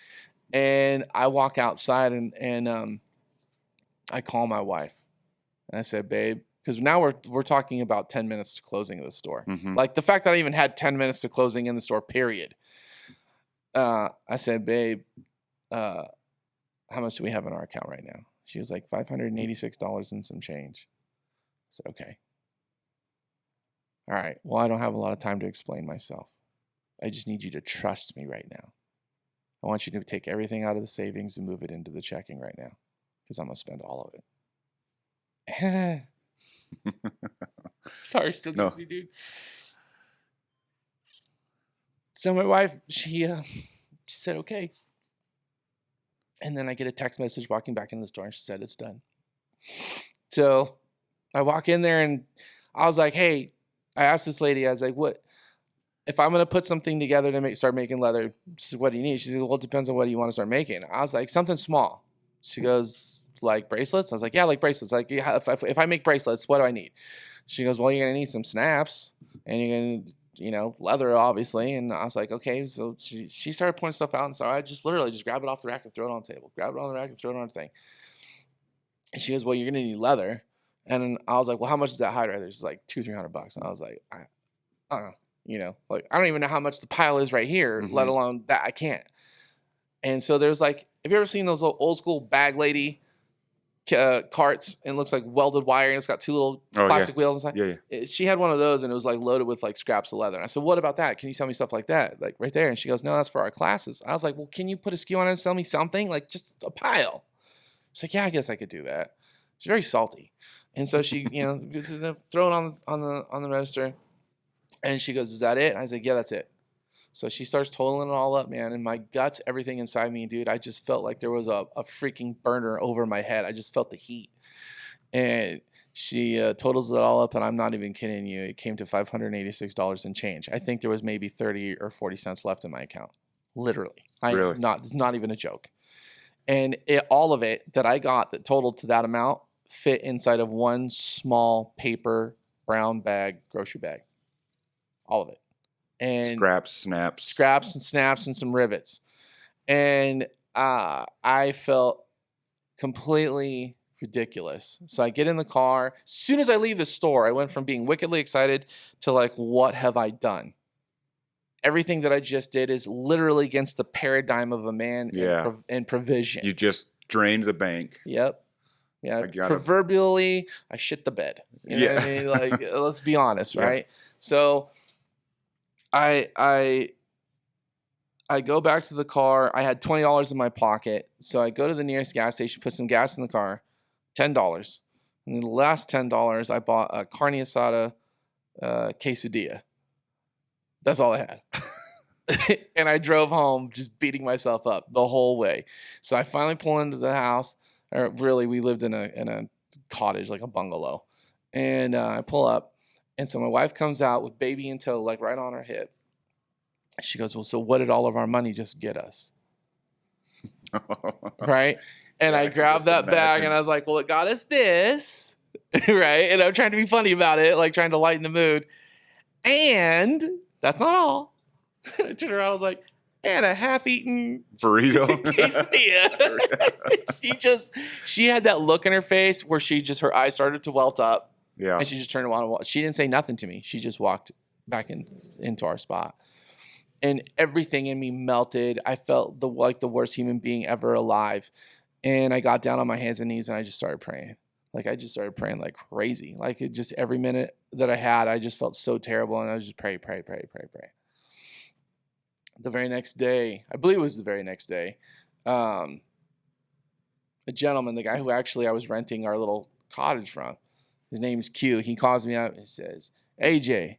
And I walk outside and I call my wife. And I said, babe, because now we're talking about 10 minutes to closing of the store. Mhm. Like the fact that I even had 10 minutes to closing in the store, period. I said, babe, how much do we have in our account right now? She was like, $586 and some change. I said, okay. All right. Well, I don't have a lot of time to explain myself. I just need you to trust me right now. I want you to take everything out of the savings and move it into the checking right now because I'm going to spend all of it. Sorry, still No. gives me, dude. So my wife, she said, okay. And then I get a text message walking back in the store and she said, it's done. So I walk in there and I was like, hey, I asked this lady, I was like, what, if I'm going to put something together to start making leather, she said, what do you need? She said, well, it depends on what you want to start making. I was like, something small. She goes, like bracelets? I was like, yeah, like bracelets. Like, yeah, if I make bracelets, what do I need? She goes, well, you're going to need some snaps and you're going to, leather, obviously. And I was like, okay. So she started pointing stuff out. And so I just literally just grab it off the rack and throw it on the table. Grab it on the rack and throw it on the thing. And she goes, well, you're going to need leather. And I was like, well, how much is that hide right there? She's like $200-$300. And I was like, like I don't even know how much the pile is right here, let alone that I can't. And so there's like, have you ever seen those old school bag lady carts and it looks like welded wire and it's got two little plastic wheels inside? Yeah. She had one of those and it was like loaded with like scraps of leather. And I said, what about that? Can you sell me stuff like that? Like right there. And she goes, no, that's for our classes. I was like, well, can you put a SKU on it and sell me something? Like just a pile. She's like, yeah, I guess I could do that. She's very salty. And so she, throw it on the register. And she goes, is that it? And I was like, yeah, that's it. So she starts totaling it all up, man. And my guts, everything inside me, dude, I just felt like there was a freaking burner over my head. I just felt the heat. And she totals it all up, and I'm not even kidding you. It came to $586 and change. I think there was maybe 30 or 40 cents left in my account. Literally. Really? It's not even a joke. And all of it that I got that totaled to that amount fit inside of one small paper brown bag, grocery bag. All of it. And scraps and snaps and some rivets. And I felt completely ridiculous. So I get in the car. As soon as I leave the store, I went from being wickedly excited to like, what have I done? Everything that I just did is literally against the paradigm of a man and provision. You just drained the bank. Yep. Yeah. Proverbially, I shit the bed. You know what I mean? Like, let's be honest, right? So I go back to the car. I had $20 in my pocket. So I go to the nearest gas station, put some gas in the car, $10. And then the last $10, I bought a carne asada quesadilla. That's all I had. And I drove home just beating myself up the whole way. So I finally pull into the house. Or really, we lived in a cottage, like a bungalow. And I pull up. And so my wife comes out with baby in tow, like right on her hip. She goes, well, so what did all of our money just get us? Right? And I grabbed that bag and I was like, well, it got us this. Right? And I'm trying to be funny about it, like trying to lighten the mood. And that's not all. I turned around, I was like, and a half-eaten burrito quesadilla. She had that look in her face where her eyes started to welt up. Yeah. And she just turned around and walked. She didn't say nothing to me. She just walked back into our spot. And everything in me melted. I felt like the worst human being ever alive. And I got down on my hands and knees and I just started praying. Like I just started praying like crazy. Like it just every minute that I had, I just felt so terrible. And I was just pray. The very next day, I believe it was the very next day, a gentleman, the guy who actually I was renting our little cottage from, his name is Q. He calls me up and says, AJ. I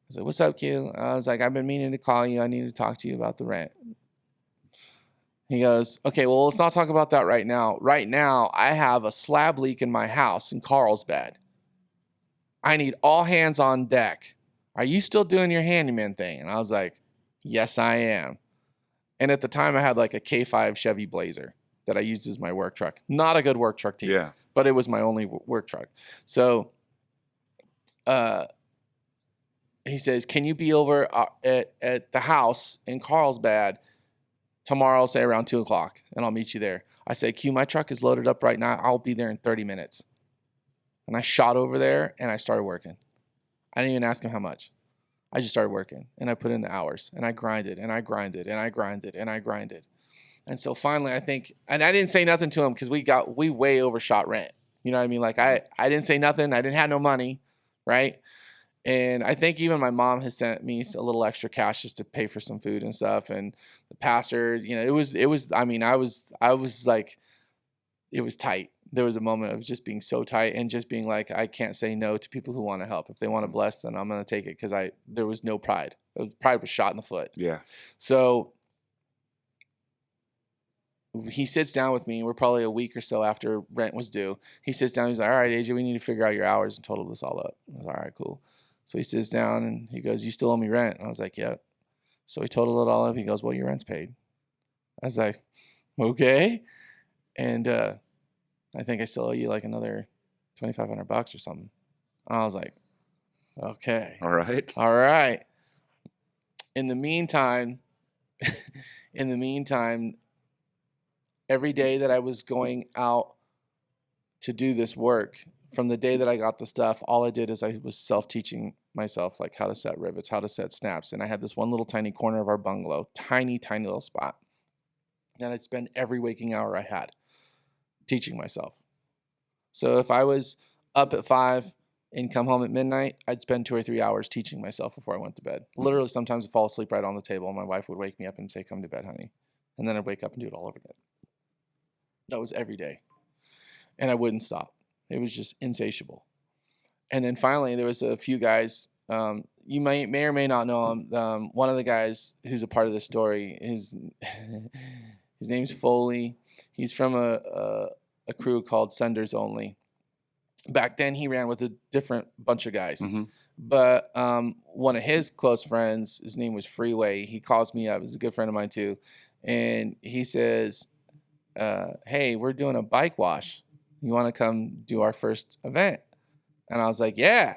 was like, what's up, Q? I was like, I've been meaning to call you. I need to talk to you about the rent. He goes, okay, well, let's not talk about that right now. Right now, I have a slab leak in my house in Carlsbad. I need all hands on deck. Are you still doing your handyman thing? And I was like, yes, I am. And at the time, I had like a K5 Chevy Blazer that I used as my work truck. Not a good work truck to use, but it was my only work truck. So he says, can you be over at the house in Carlsbad tomorrow, say around 2 o'clock, and I'll meet you there. I said, Q, my truck is loaded up right now. I'll be there in 30 minutes. And I shot over there and I started working. I didn't even ask him how much. I just started working and I put in the hours and I grinded and I grinded and I grinded and I grinded. And so finally I think, and I didn't say nothing to him because we way overshot rent. You know what I mean? Like I didn't say nothing. I didn't have no money, right? And I think even my mom has sent me a little extra cash just to pay for some food and stuff. And the pastor, you know, it was, I mean, I was like, it was tight. There was a moment of just being so tight and just being like, I can't say no to people who want to help. If they want to bless, then I'm going to take it. Cause there was no pride. Pride was shot in the foot. Yeah. So he sits down with me. We're probably a week or so after rent was due. He sits down. He's like, all right, AJ, we need to figure out your hours and total this all up. I was like, all right, cool. So he sits down and he goes, you still owe me rent? And I was like, yep. So he totaled it all up. He goes, well, your rent's paid. I was like, okay. And I think I still owe you like another $2,500 or something. And I was like, okay. All right. All right. In the meantime, every day that I was going out to do this work, from the day that I got the stuff, all I did is I was self-teaching myself, like how to set rivets, how to set snaps. And I had this one little tiny corner of our bungalow, tiny, tiny little spot. And I'd spend every waking hour I had teaching myself. So if I was up at 5 and come home at midnight, I'd spend 2 or 3 hours teaching myself before I went to bed. Literally, sometimes I'd fall asleep right on the table, and my wife would wake me up and say, come to bed, honey. And then I'd wake up and do it all over again. That was every day. And I wouldn't stop. It was just insatiable. And then finally, there was a few guys. You may or may not know him. One of the guys who's a part of the story, his name's Foley. He's from a crew called Senders Only. Back then, he ran with a different bunch of guys. Mm-hmm. But one of his close friends, his name was Freeway. He calls me up. He's a good friend of mine too. And he says, hey, we're doing a bike wash. You want to come do our first event? And I was like, yeah.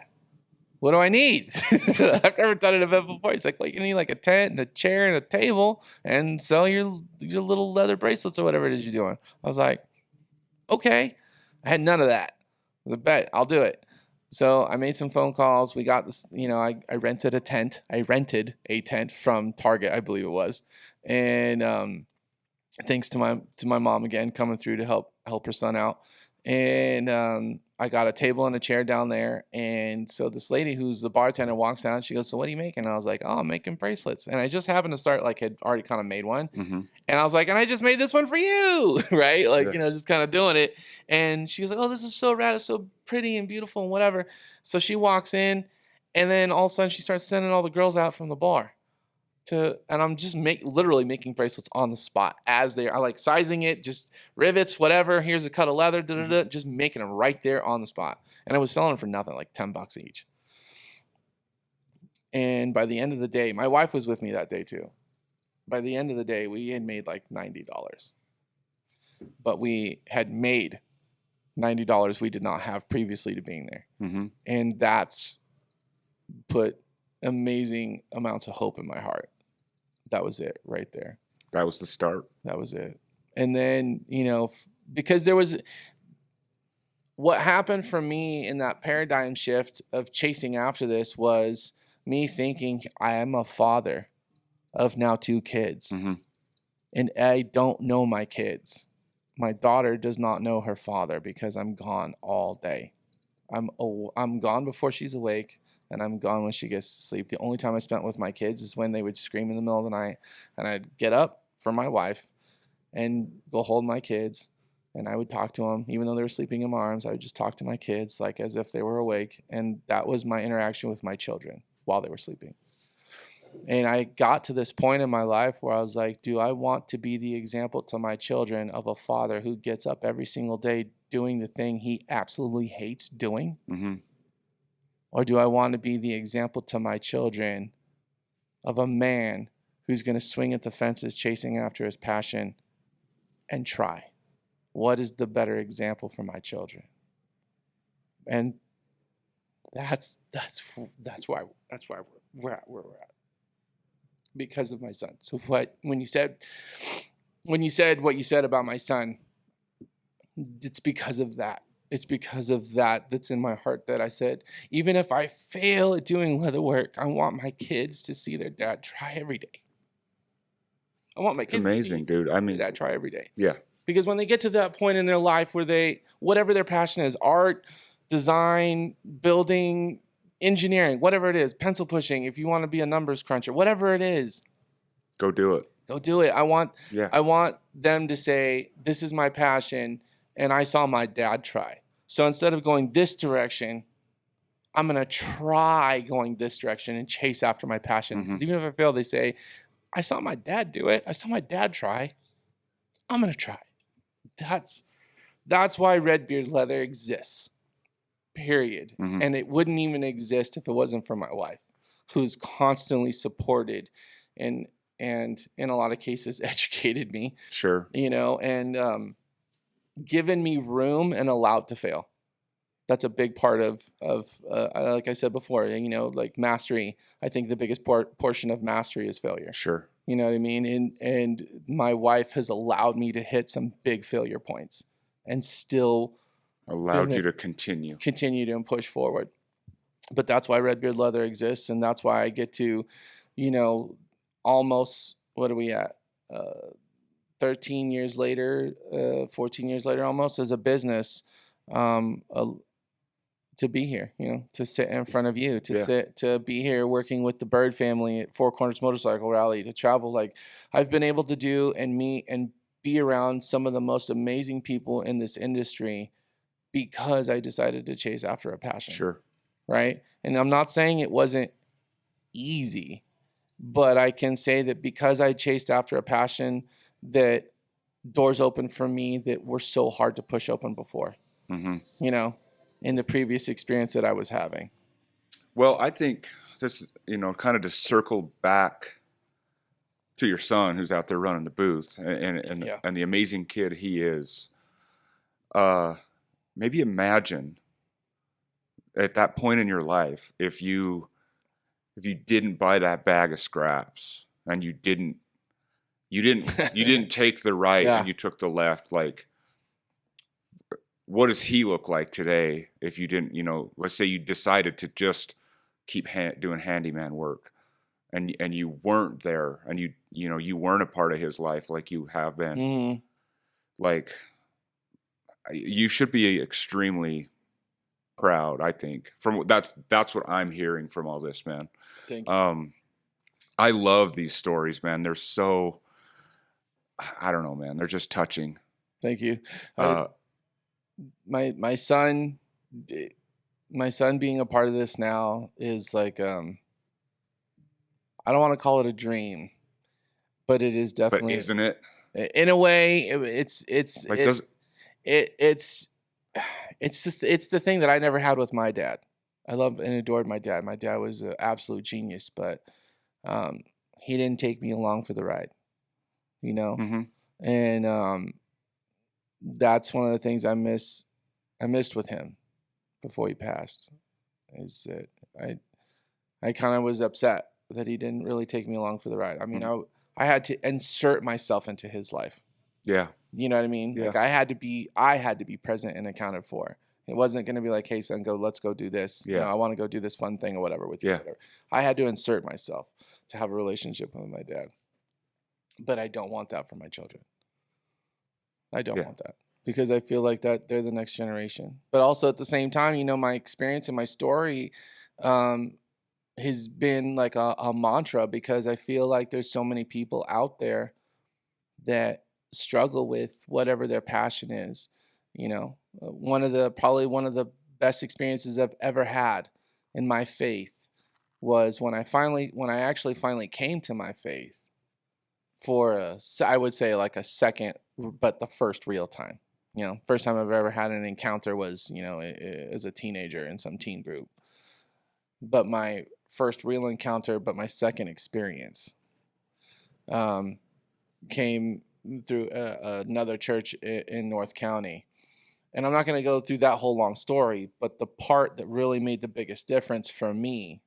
What do I need? I've never done an event before. He's like, well, you need like a tent and a chair and a table and sell your little leather bracelets or whatever it is you're doing. I was like, okay. I had none of that. I was like, bet, I'll do it. So I made some phone calls. We got this, you know, I rented a tent. I rented a tent from Target, I believe it was. And thanks to my mom again, coming through to help her son out. And I got a table and a chair down there. And so this lady who's the bartender walks down. She goes, so what are you making? And I was like, oh, I'm making bracelets. And I just happened to start, like, had already kind of made one. Mm-hmm. And I was like, and I just made this one for you, right? Like, Yeah. you know, just kind of doing it. And she was like, oh, this is so rad. It's so pretty and beautiful and whatever. So she walks in, and then all of a sudden she starts sending all the girls out from the bar. And I'm just literally making bracelets on the spot as they are, like sizing it, just rivets, whatever. Here's a cut of leather, just making them right there on the spot. And I was selling them for nothing, like $10 each. And by the end of the day, my wife was with me that day too. By the end of the day, we had made like $90. But we had made $90 we did not have previously to being there. Mm-hmm. And that's put amazing amounts of hope in my heart. That was it right there. That was the start. That was it. And then, you know, because there was what happened for me in that paradigm shift of chasing after this was me thinking I am a father of now 2 kids. Mm-hmm. And I don't know my kids. My daughter does not know her father because I'm gone all day. I'm gone before she's awake. And I'm gone when she gets to sleep. The only time I spent with my kids is when they would scream in the middle of the night. And I'd get up for my wife and go hold my kids. And I would talk to them. Even though they were sleeping in my arms, I would just talk to my kids like as if they were awake. And that was my interaction with my children while they were sleeping. And I got to this point in my life where I was like, do I want to be the example to my children of a father who gets up every single day doing the thing he absolutely hates doing? Mm-hmm. Or do I want to be the example to my children of a man who's going to swing at the fences chasing after his passion and try? What is the better example for my children? And that's why we're at where we're at. Because of my son. So when you said what you said about my son, it's because of that. It's because of that that's in my heart that I said, even if I fail at doing leather work, I want my kids to see their dad try every day. I want my kids It's amazing, to see dude. I mean, their dad try every day. yeah. Because when they get to that point in their life where whatever their passion is, art, design, building, engineering, whatever it is, pencil pushing, if you want to be a numbers cruncher, whatever it is, Go do it. go do it. Yeah. I want them to say, this is my passion, and I saw my dad try. So instead of going this direction, I'm going to try going this direction and chase after my passion. Because even if I fail, they say, I saw my dad do it. I saw my dad try. I'm going to try. That's why Redbeard Leather exists, period. And it wouldn't even exist if it wasn't for my wife, who's constantly supported and in a lot of cases educated me, Sure. and given me room and allowed to fail. That's a big part of like I said before, like mastery. I think the biggest portion of mastery is failure. Sure. You know what I mean? And my wife has allowed me to hit some big failure points and still Allowed you to continue to push forward. But that's why Redbeard Leather exists, and that's why I get to, almost, what are we at? 13 years later, 14 years later almost, as a business, to be here, to sit in front of you, to be here working with the Bird family at Four Corners Motorcycle Rally, to travel. Like, I've been able to do and meet and be around some of the most amazing people in this industry because I decided to chase after a passion. Sure. Right? And I'm not saying it wasn't easy, but I can say that because I chased after a passion, that doors opened for me that were so hard to push open before, in the previous experience that I was having. Well, I think this, kind of to circle back to your son who's out there running the booth and the amazing kid he is. Maybe imagine at that point in your life, if you didn't buy that bag of scraps and you didn't take the right and you took the left, like, what does he look like today if you didn't, let's say you decided to just keep doing handyman work and you weren't there and you weren't a part of his life like you have been. Like, you should be extremely proud, I think. That's what I'm hearing from all this, man. Thank you. I love these stories, man. They're so, I don't know, man. They're just touching. Thank you. My son being a part of this now is like, I don't want to call it a dream, but it is definitely. But isn't it? In a way, it's like, it's the thing that I never had with my dad. I loved and adored my dad. My dad was an absolute genius, but he didn't take me along for the ride, and that's one of the things I missed with him before he passed, is that I kind of was upset that he didn't really take me along for the ride. I mean, I had to insert myself into his life. Yeah. You know what I mean? Yeah. Like, I had to be present and accounted for. It wasn't going to be like, hey, son, let's go do this. Yeah. I want to go do this fun thing or whatever with you. Yeah. Whatever. I had to insert myself to have a relationship with my dad. But I don't want that for my children. I don't want that, because I feel like that they're the next generation. But also at the same time, my experience and my story has been like a mantra, because I feel like there's so many people out there that struggle with whatever their passion is. One of the best experiences I've ever had in my faith was when I actually finally came to my faith for I would say like a second, but the first real time. First time I've ever had an encounter was, as a teenager in some teen group. But my first real encounter, but my second experience came through another church in North County. And I'm not going to go through that whole long story, but the part that really made the biggest difference for me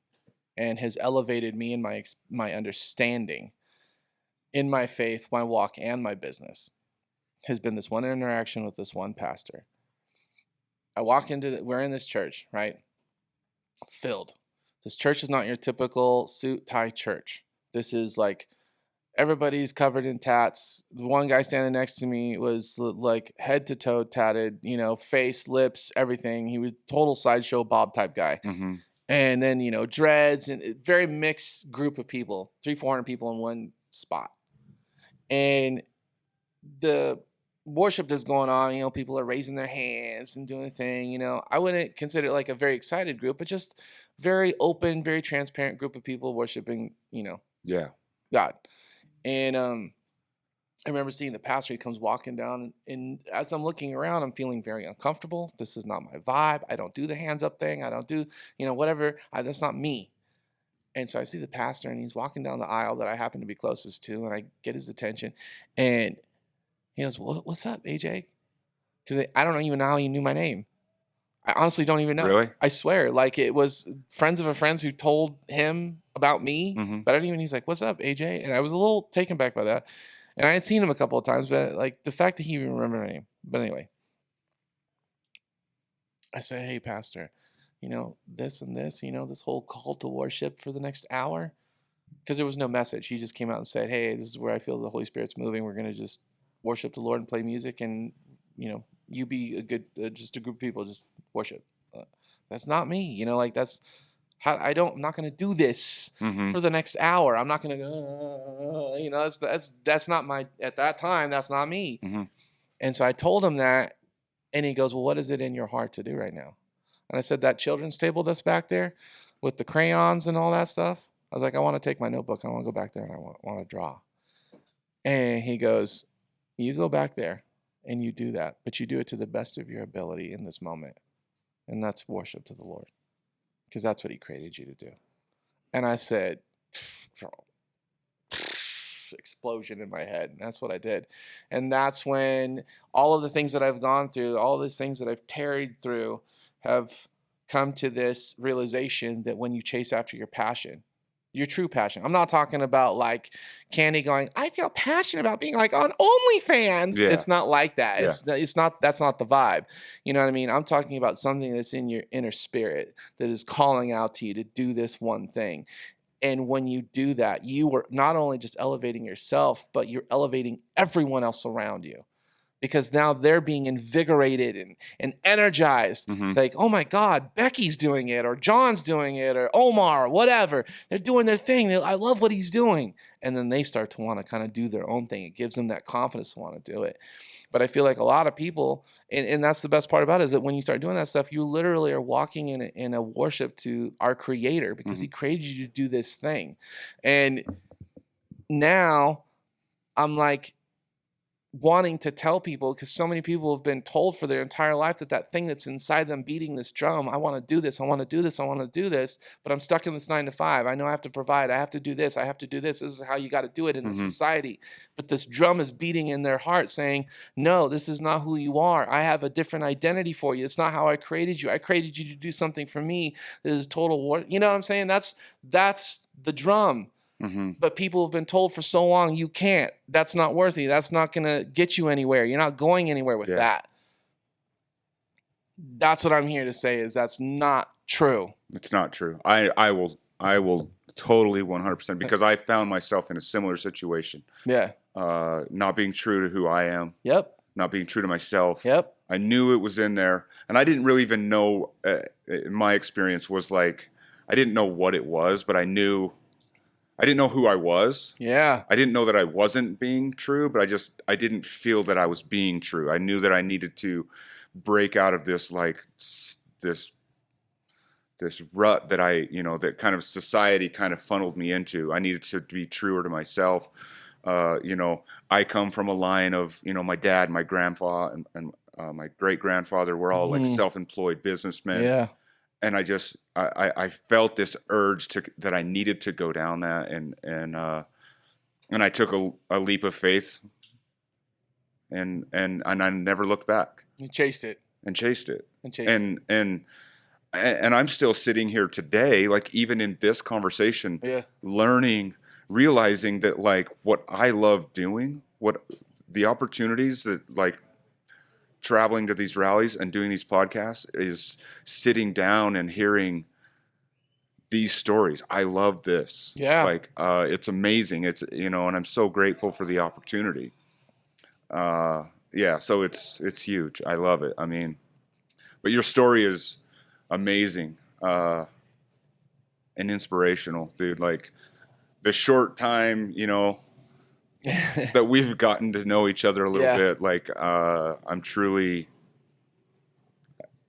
and has elevated me in my understanding in my faith, my walk, and my business has been this one interaction with this one pastor. We're in this church, right? Filled. This church is not your typical suit tie church. This is like Everybody's covered in tats. The one guy standing next to me was like head to toe tatted, face, lips, everything. He was total sideshow Bob type guy. Mm-hmm. And then, dreads and very mixed group of people, 300-400 people in one spot. And the worship that's going on, people are raising their hands and doing a thing. I wouldn't consider it like a very excited group, but just very open, very transparent group of people worshiping, Yeah. God. And I remember seeing the pastor. He comes walking down, and as I'm looking around, I'm feeling very uncomfortable. This is not my vibe. I don't do the hands up thing. I don't do, whatever. That's not me. And so I see the pastor, and he's walking down the aisle that I happen to be closest to, and I get his attention, and he goes, "What's up, AJ?" Because I don't even know how he knew my name. I honestly don't even know. Really? I swear, like it was friends of a friends who told him about me, Mm-hmm. but I didn't even. He's like, "What's up, AJ?" And I was a little taken back by that. And I had seen him a couple of times, but like the fact that he even remembered my name. But anyway, I said, "Hey, pastor, this and this, this whole call to worship for the next hour," because there was no message. He just came out and said, "Hey, this is where I feel the Holy Spirit's moving. We're gonna just worship the Lord and play music, and you be a good, just a group of people, just worship." That's not me, like that's how I'm not gonna do this Mm-hmm. for the next hour. I'm not gonna go, that's not my, at that time, that's not me. Mm-hmm. And so I told him that, and he goes, "Well, what is it in your heart to do right now?" And I said, "That children's table that's back there with the crayons and all that stuff." I was like, "I want to take my notebook. I want to go back there and I want to draw." And he goes, "You go back there and you do that, but you do it to the best of your ability in this moment. And that's worship to the Lord, because that's what he created you to do." And I said, explosion in my head. And that's what I did. And that's when all of the things that I've gone through, all these things that I've tarried through, have come to this realization that when you chase after your passion, your true passion. I'm not talking about like Candy going, "I feel passionate about being like on OnlyFans." Yeah. It's not like that. Yeah. It's not, that's not the vibe. You know what I mean? I'm talking about something that's in your inner spirit that is calling out to you to do this one thing. And when you do that, you are not only just elevating yourself, but you're elevating everyone else around you, because now they're being invigorated and energized. Mm-hmm. Like, "Oh my God, Becky's doing it, or John's doing it, or Omar, or whatever. They're doing their thing. I love what he's doing." And then they start to want to kind of do their own thing. It gives them that confidence to want to do it. But I feel like a lot of people, and that's the best part about it, is that when you start doing that stuff, you literally are walking in a worship to our Creator, because Mm-hmm. He created you to do this thing. And now I'm like wanting to tell people, because so many people have been told for their entire life that thing that's inside them beating this drum, "I want to do this, I want to do this, I want to do this, but I'm stuck in this 9 to 5. I know I have to provide, I have to do this, I have to do this. This is how you got to do it in this Mm-hmm. society." But this drum is beating in their heart saying, "No, this is not who you are. I have a different identity for you. It's not how I created you. I created you to do something for me. This is total war." You know what I'm saying? That's the drum. Mm-hmm. But people have been told for so long, you can't. That's not worthy. That's not going to get you anywhere. You're not going anywhere with Yeah. that. That's what I'm here to say, is that's not true. It's not true. I will totally 100%, because I found myself in a similar situation. Yeah. Not being true to who I am, Yep. not being true to myself. Yep. I knew it was in there, and I didn't really even know. My experience was like, I didn't know what it was, but I didn't know who I was. Yeah. I didn't know that I wasn't being true, but I didn't feel that I was being true. I knew that I needed to break out of this, like this rut that that kind of society kind of funneled me into. I needed to be truer to myself. I come from a line of, my dad, my grandfather, and my great grandfather were all like self-employed businessmen. Yeah. And I felt this urge that I needed to go down that, and I took a leap of faith, and I never looked back. You chased it. And chased it. And And I'm still sitting here today, like even in this conversation, yeah. learning, realizing that like what I love doing, what the opportunities that like traveling to these rallies and doing these podcasts is sitting down and hearing these stories. I love this. Yeah. Like, it's amazing. It's, and I'm so grateful for the opportunity. Yeah, so it's huge. I love it. I mean, but your story is amazing, and inspirational, dude. Like, the short time, that we've gotten to know each other a little bit, like, I'm truly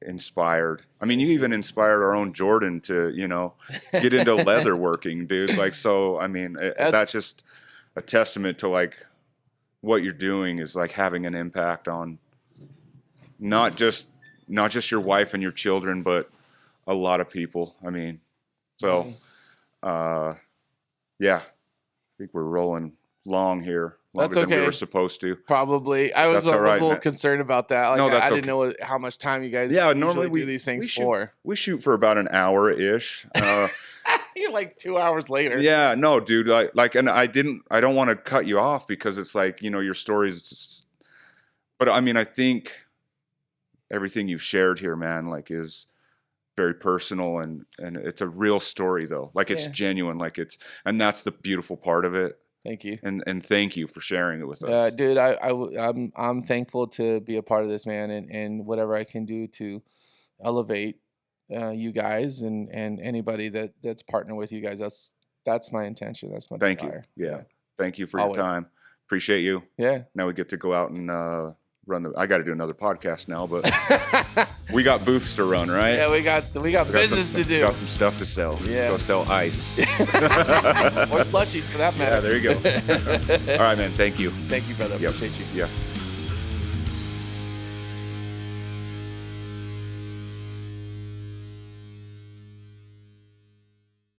inspired. I mean, you even inspired our own Jordan to, get into leather working, dude. Like, so, I mean, that's just a testament to, like, what you're doing is, like, having an impact on not just your wife and your children, but a lot of people. I mean, so, yeah, I think we're rolling long here. Longer That's than we okay. were supposed to. Probably. I was That's a all right, little man. concerned about that. Like, No, that's I didn't okay. know how much time you guys Normally usually do these things shoot, for. We shoot for about an hour-ish. You're like 2 hours later. Yeah, no, dude. Like, and I don't want to cut you off because it's like, your stories. Just, but I mean, I think everything you've shared here, man, like, is very personal, and it's a real story though. Like, it's genuine. Like, and that's the beautiful part of it. Thank you. And thank you for sharing it with us. Dude, I'm thankful to be a part of this, man, and whatever I can do to elevate you guys and anybody that's partnering with you guys. That's my intention. That's my desire. Yeah. Thank you for Always. your time. Appreciate you. Yeah. Now we get to go out and I got to do another podcast now, but we got booths to run, right? Yeah, we got business to do. Got some stuff to sell. Yeah. Go sell ice. Or slushies for that matter. Yeah, there you go. All right, man. Thank you. Thank you, brother. Yep. Appreciate you. Yeah.